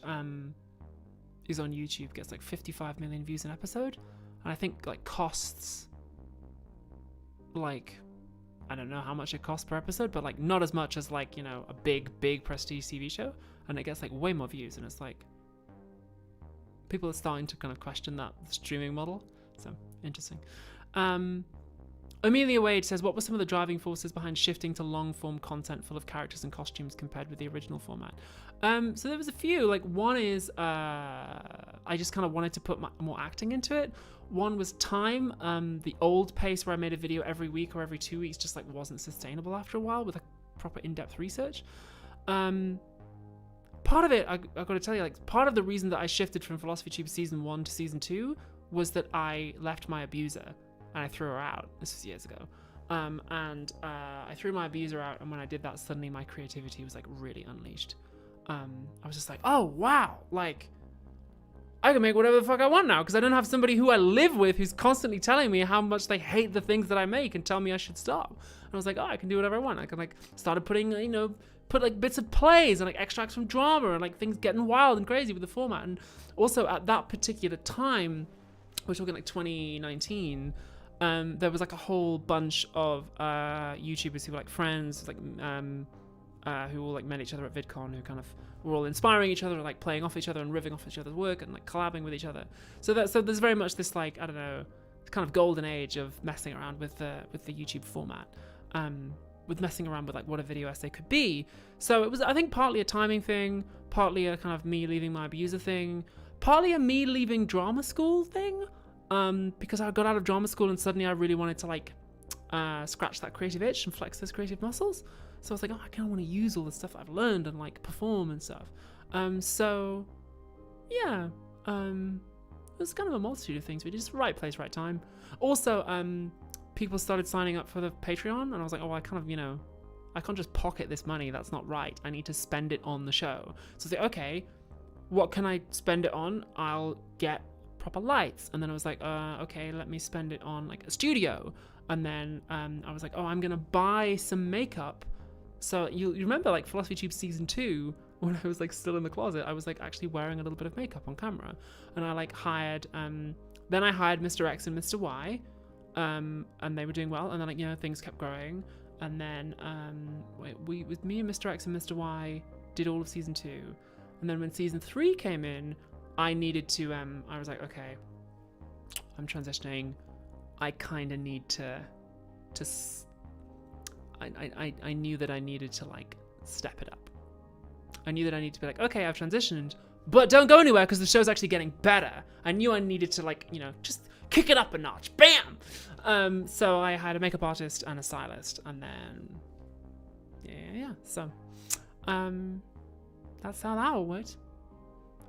is on YouTube, gets like 55 million views an episode, and I think like costs like, I don't know how much it costs per episode, but like not as much as like, a big prestige TV show, and it gets like way more views, and it's like people are starting to kind of question that streaming model. So interesting. Amelia Wade says, what were some of the driving forces behind shifting to long-form content full of characters and costumes compared with the original format? So there was a few. Like, one is I just kind of wanted to put more acting into it. One was time. The old pace where I made a video every week or every 2 weeks just like wasn't sustainable after a while with a proper in-depth research. Part of it, I got to tell you, like, part of the reason that I shifted from Philosophy Tube season 1 to season 2 was that I left my abuser. And I threw her out. This was years ago. I threw my abuser out, and when I did that, suddenly my creativity was like really unleashed. I was just like, oh wow, like I can make whatever the fuck I want now because I don't have somebody who I live with who's constantly telling me how much they hate the things that I make and tell me I should stop. And I was like, oh, I can do whatever I want. I can like started putting, put like bits of plays and like extracts from drama and like things getting wild and crazy with the format. And also at that particular time, we're talking like 2019. There was like a whole bunch of YouTubers who were like friends, like who all like met each other at VidCon, who kind of were all inspiring each other and like playing off each other and riffing off each other's work and like collabing with each other. So there's very much this like, I don't know, kind of golden age of messing around with the YouTube format, with messing around with like what a video essay could be. So it was, I think, partly a timing thing, partly a kind of me leaving my abuser thing, partly a me leaving drama school thing. Because I got out of drama school and suddenly I really wanted to like scratch that creative itch and flex those creative muscles. So I was like, oh, I kind of want to use all the stuff I've learned and like perform and stuff. So yeah, it was kind of a multitude of things. We just right place, right time. Also, people started signing up for the Patreon, and I was like, oh, I kind of, I can't just pocket this money. That's not right. I need to spend it on the show. So I was like, okay, what can I spend it on? I'll get proper lights. And then I was like, okay, let me spend it on like a studio. And then I was like, oh, I'm gonna buy some makeup. So you remember like Philosophy Tube season 2, when I was like still in the closet, I was like actually wearing a little bit of makeup on camera. And I like hired, then I hired Mr. X and Mr. Y, and they were doing well. And then like, things kept growing. And then with me and Mr. X and Mr. Y did all of season 2. And then when season 3 came in, I needed to, I was like, okay, I'm transitioning. I kind of need I knew that I needed to like step it up. I knew that I needed to be like, okay, I've transitioned, but don't go anywhere because the show's actually getting better. I knew I needed to like, just kick it up a notch. Bam! So I had a makeup artist and a stylist, and then, yeah. So, that's how that all worked.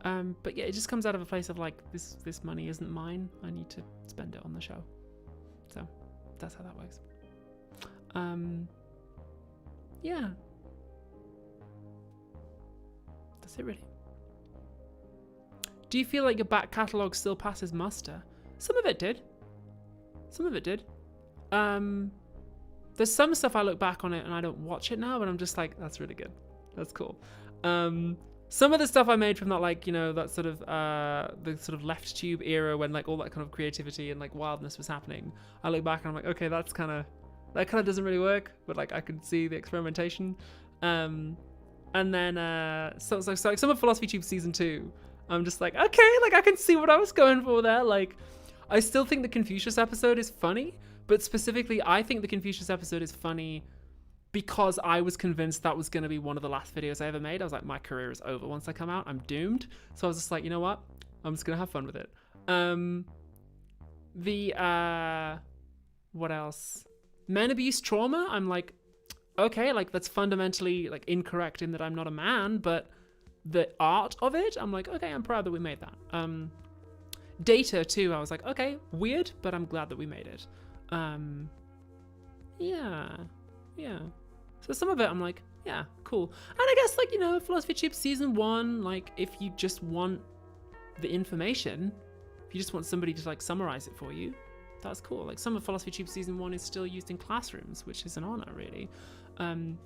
But yeah, it just comes out of a place of like, this money isn't mine. I need to spend it on the show. So that's how that works. Yeah. That's it really. Do you feel like your back catalogue still passes muster? Some of it did. There's some stuff I look back on it and I don't watch it now, but I'm just like, that's really good. That's cool. Some of the stuff I made from that, like, that sort of, the sort of left tube era when like all that kind of creativity and like wildness was happening, I look back and I'm like, okay, that kind of doesn't really work, but like I could see the experimentation. And then, so like some of Philosophy Tube season 2, I'm just like, okay, like I can see what I was going for there. Like, I still think the Confucius episode is funny, but specifically, I think the Confucius episode is funny because I was convinced that was going to be one of the last videos I ever made. I was like, my career is over once I come out. I'm doomed. So I was just like, you know what? I'm just going to have fun with it. What else? Men abuse trauma. I'm like, okay, like that's fundamentally like incorrect in that I'm not a man, but the art of it, I'm like, okay, I'm proud that we made that. Data too, I was like, okay, weird, but I'm glad that we made it. Yeah. So some of it I'm like, yeah, cool. And I guess like, Philosophy Tube season 1, like if you just want the information, if you just want somebody to like summarize it for you, that's cool. Like some of Philosophy Tube season 1 is still used in classrooms, which is an honor really. And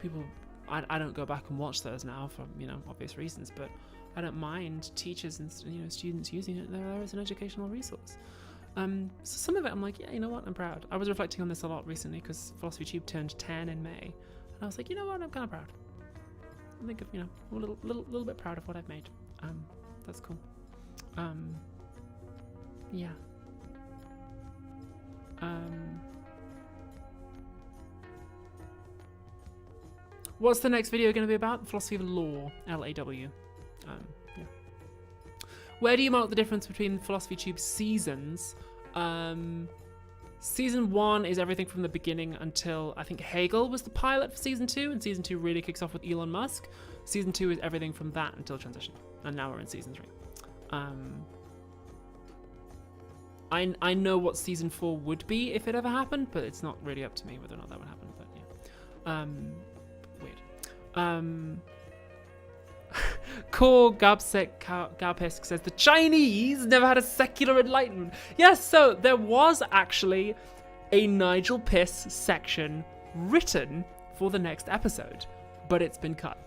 people, I don't go back and watch those now for, obvious reasons, but I don't mind teachers and, students using it there as an educational resource. So some of it I'm like, yeah, you know what, I'm proud. I was reflecting on this a lot recently because Philosophy Tube turned 10 in May, and I was like, you know what, I'm kind of proud. I think of, I'm a little bit proud of what I've made. That's cool. Yeah. What's the next video going to be about? Philosophy of Law, LAW. Yeah. Where do you mark the difference between Philosophy Tube seasons? Season 1 is everything from the beginning until I think Hegel was the pilot for season 2, and season 2 really kicks off with Elon Musk. Season 2 is everything from that until transition, and now we're in season 3. I know what season 4 would be if it ever happened, but it's not really up to me whether or not that would happen. But yeah, weird. Core Gaupisk says the Chinese never had a secular enlightenment. Yes, so there was actually a Nigel Piss section written for the next episode, but it's been cut.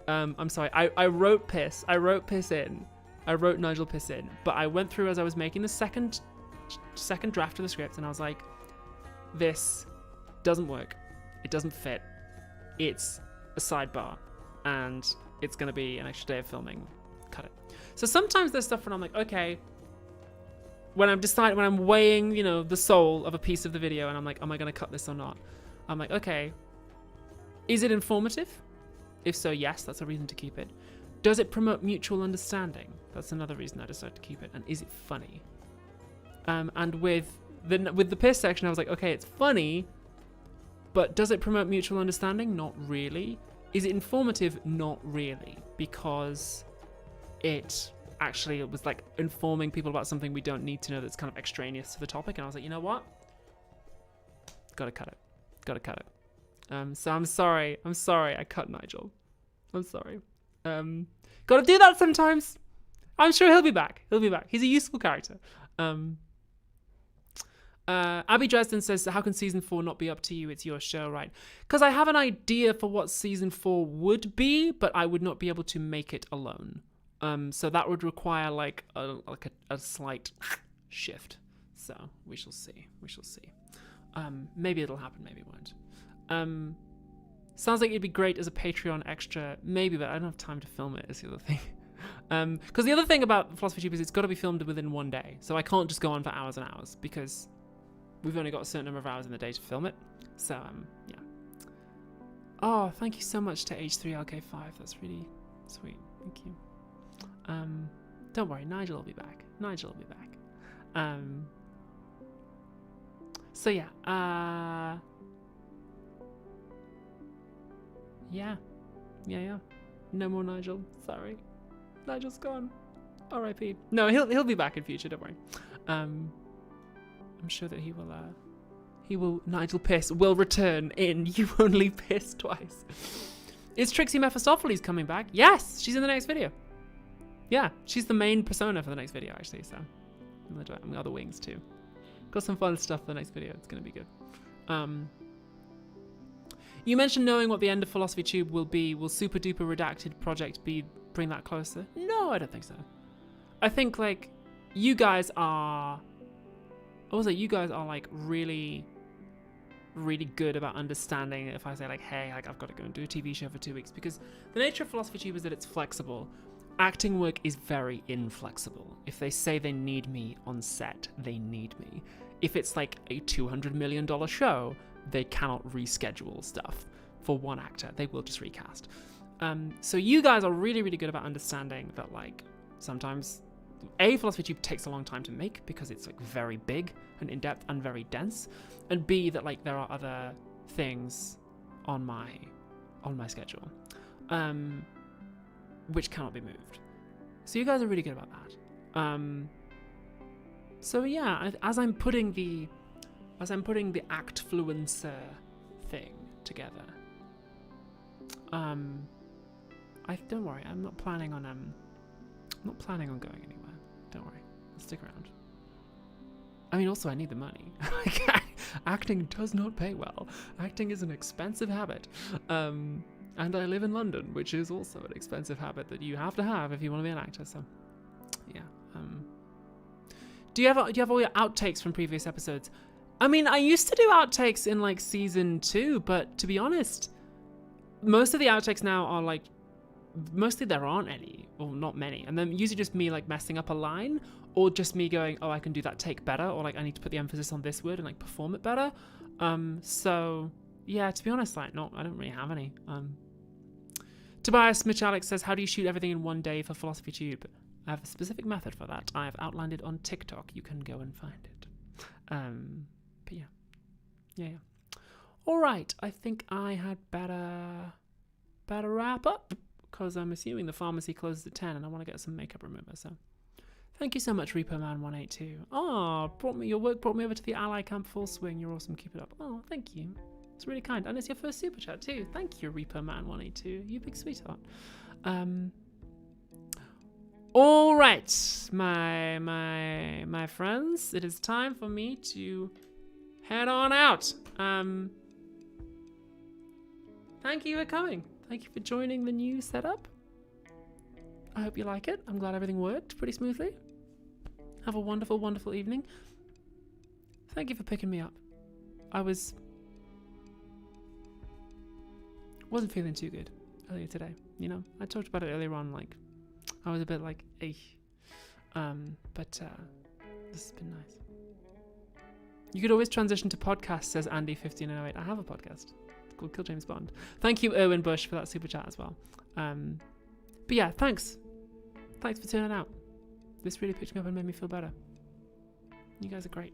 I'm sorry, I wrote Piss. I wrote Piss in. I wrote Nigel Piss in, but I went through as I was making the second draft of the script, and I was like, this doesn't work. It doesn't fit. It's a sidebar, and it's going to be an extra day of filming. Cut it. So sometimes there's stuff when I'm like, okay, when I'm weighing, you know, the soul of a piece of the video, and I'm like, am I going to cut this or not? I'm like, okay, is it informative? If so, yes, that's a reason to keep it. Does it promote mutual understanding? That's another reason I decided to keep it. And is it funny? And with the piss section, I was like, okay, it's funny, but does it promote mutual understanding? Not really. Is it informative? Not really, because it was like informing people about something we don't need to know that's kind of extraneous to the topic. And I was like, you know what? Gotta cut it. So I'm sorry I cut Nigel. I'm sorry. Gotta do that sometimes. I'm sure he'll be back. He's a useful character. Abby Dresden says, how can season 4 not be up to you? It's your show, right? Because I have an idea for what season 4 would be, but I would not be able to make it alone. So that would require like a slight shift. So we shall see. Maybe it'll happen, maybe it won't. Sounds like it'd be great as a Patreon extra, maybe, but I don't have time to film it, is the other thing. Because the other thing about Philosophy Tube is it's got to be filmed within one day. So I can't just go on for hours and hours because we've only got a certain number of hours in the day to film it. So, yeah. Oh, thank you so much to H3LK5. That's really sweet. Thank you. Don't worry, Nigel will be back. So, yeah. Yeah. No more Nigel. Sorry. Nigel's gone. R.I.P. No, he'll be back in future, don't worry. I'm sure that he will Nigel Piss will return in You Only Piss Twice. Is Trixie Mephistopheles coming back? Yes, she's in the next video. Yeah, she's the main persona for the next video, actually, so I'm gonna other wings too. Got some fun stuff for the next video. It's gonna be good. You mentioned knowing what the end of Philosophy Tube will be. Will Super Duper Redacted Project bring that closer? No, I don't think so. I think like you guys are like really, really good about understanding if I say like, hey, like I've got to go and do a TV show for 2 weeks, because the nature of Philosophy Tube is that it's flexible. Acting work is very inflexible. If they say they need me on set, they need me. If it's like a $200 million show, they cannot reschedule stuff for one actor. They will just recast. So you guys are really, really good about understanding that like sometimes A, Philosophy Tube takes a long time to make because it's like very big and in-depth and very dense, and B, that like there are other things on my schedule which cannot be moved. So you guys are really good about that. So yeah, as I'm putting the Actfluencer thing together, don't worry, I'm not planning on going anywhere. Don't worry, I'll stick around. I mean, also I need the money. Acting does not pay well. Acting is an expensive habit. And I live in London, which is also an expensive habit that you have to have if you want to be an actor. So, yeah. Do you have all your outtakes from previous episodes? I mean, I used to do outtakes in like season 2, but to be honest, most of the outtakes now are like, mostly there aren't any, or not many, and then usually just me like messing up a line, or just me going, oh, I can do that take better, or like I need to put the emphasis on this word and like perform it better. So yeah, to be honest, like I don't really have any. Tobias Mitch-Alex says, how do you shoot everything in one day for Philosophy Tube? I have a specific method for that. I have outlined it on TikTok. You can go and find it. But yeah. All right, I think I had better wrap up, because I'm assuming the pharmacy closes at 10 and I want to get some makeup remover. So thank you so much, RepoMan182. Your work brought me over to the Ally Camp full swing. You're awesome. Keep it up. Oh, thank you. It's really kind. And it's your first super chat too. Thank you, RepoMan182. You big sweetheart. All right, my friends, it is time for me to head on out. Thank you for coming. Thank you for joining the new setup. I hope you like it. I'm glad everything worked pretty smoothly. Have a wonderful, wonderful evening. Thank you for picking me up. I wasn't feeling too good earlier today. You know, I talked about it earlier on, like, I was a bit like, but this has been nice. You could always transition to podcast, says Andy1508. I have a podcast. It's called Kill James Bond. Thank you, Erwin Bush, for that super chat as well. But yeah, thanks. Thanks for turning out. This really picked me up and made me feel better. You guys are great.